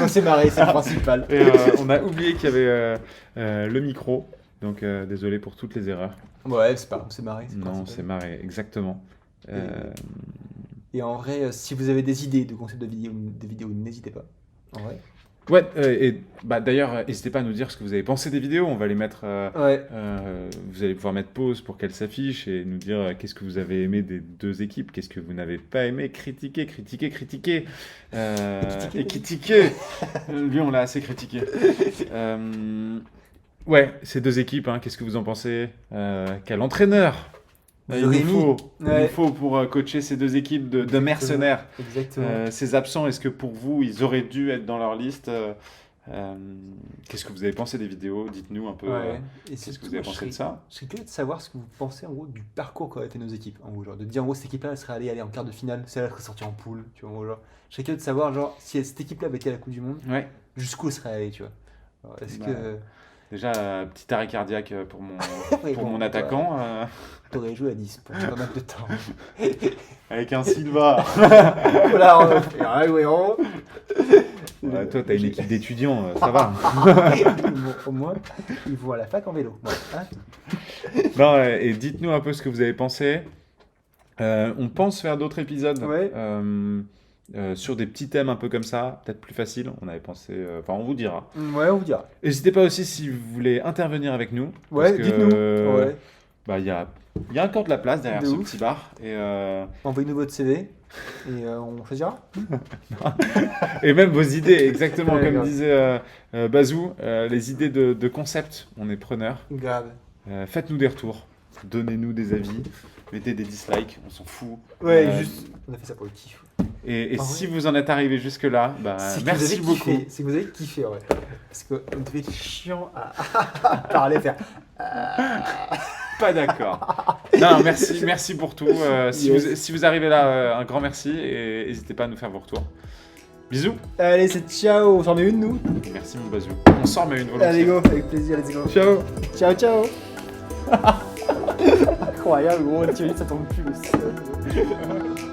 on s'est marré, c'est le principal. Et on a oublié qu'il y avait le micro. Donc désolé pour toutes les erreurs. Ouais, c'est pas grave, on s'est marré. c'est le Non, on principal. s'est marré, exactement. Et en vrai, si vous avez des idées de concepts de vidéos, n'hésitez pas. En vrai. Ouais, et bah, d'ailleurs, n'hésitez pas à nous dire ce que vous avez pensé des vidéos. On va les mettre. Ouais. Vous allez pouvoir mettre pause pour qu'elles s'affichent et nous dire qu'est-ce que vous avez aimé des deux équipes, qu'est-ce que vous n'avez pas aimé. Critiquer. Et critiquer. Lui, on l'a assez critiqué. Ouais, ces deux équipes, hein, qu'est-ce que vous en pensez? Quel entraîneur il nous Rémi. faut, Ouais. pour coacher ces deux équipes de mercenaires. Exactement. Ces absents, est-ce que pour vous, ils auraient dû être dans leur liste? Qu'est-ce que vous avez pensé des vidéos? Dites-nous un peu. Ouais. Et Qu'est-ce que surtout, vous avez moi, pensé de ça? Je serais curieux de savoir ce que vous pensez en gros du parcours qu'auraient été nos équipes. En gros, genre, de dire en gros cette équipe-là elle serait allée aller en quart de finale, celle-là serait sortie en poule. Tu vois, en gros, genre. Je serais curieux de savoir genre si cette équipe-là avait été à la Coupe du Monde, Ouais. jusqu'où elle serait allée, tu vois. Alors, est-ce Bah, que Déjà, petit arrêt cardiaque pour mon, Ouais, pour bon, mon attaquant. t'aurais joué à 10 pour pas mal de temps. Avec un Silva. Voilà, ouais, Ouais, toi, t'as une équipe d'étudiants, ça va. Au moins, ils vont à la fac en vélo. Voilà, hein. Non, et dites-nous un peu ce que vous avez pensé. On pense faire d'autres épisodes Ouais. sur des petits thèmes un peu comme ça, peut-être plus faciles. On avait pensé. Enfin, on vous dira. Ouais, on vous dira. N'hésitez pas aussi si vous voulez intervenir avec nous. Ouais, parce que, dites-nous. Ouais. Bah, il y a encore de la place derrière De ce ouf. petit bar. Envoyez-nous votre CV et on choisira. Et même vos idées, exactement Ouais, comme grave. disait Bazou, les idées de concept, on est preneurs. Grave. Faites-nous des retours, donnez-nous des avis, mettez des dislikes, on s'en fout. Ouais, juste. On a fait ça pour le kiff. Et Ah si ouais. vous en êtes arrivé jusque-là, bah, C'est que vous merci avez beaucoup. kiffé, c'est que vous avez kiffé, ouais. Parce qu'on devait être chiant à parler, faire. Pas d'accord. Non, merci pour tout. Yes. Si vous arrivez là, un grand merci et n'hésitez pas à nous faire vos retours. Bisous. Allez, c'est ciao, on s'en met une, nous. Merci mon bazou. On sort mais une Allez, volontiers. go, avec plaisir, let's go. Ciao. Ciao, ciao. Incroyable, gros, Thierry, ça tombe plus le sol.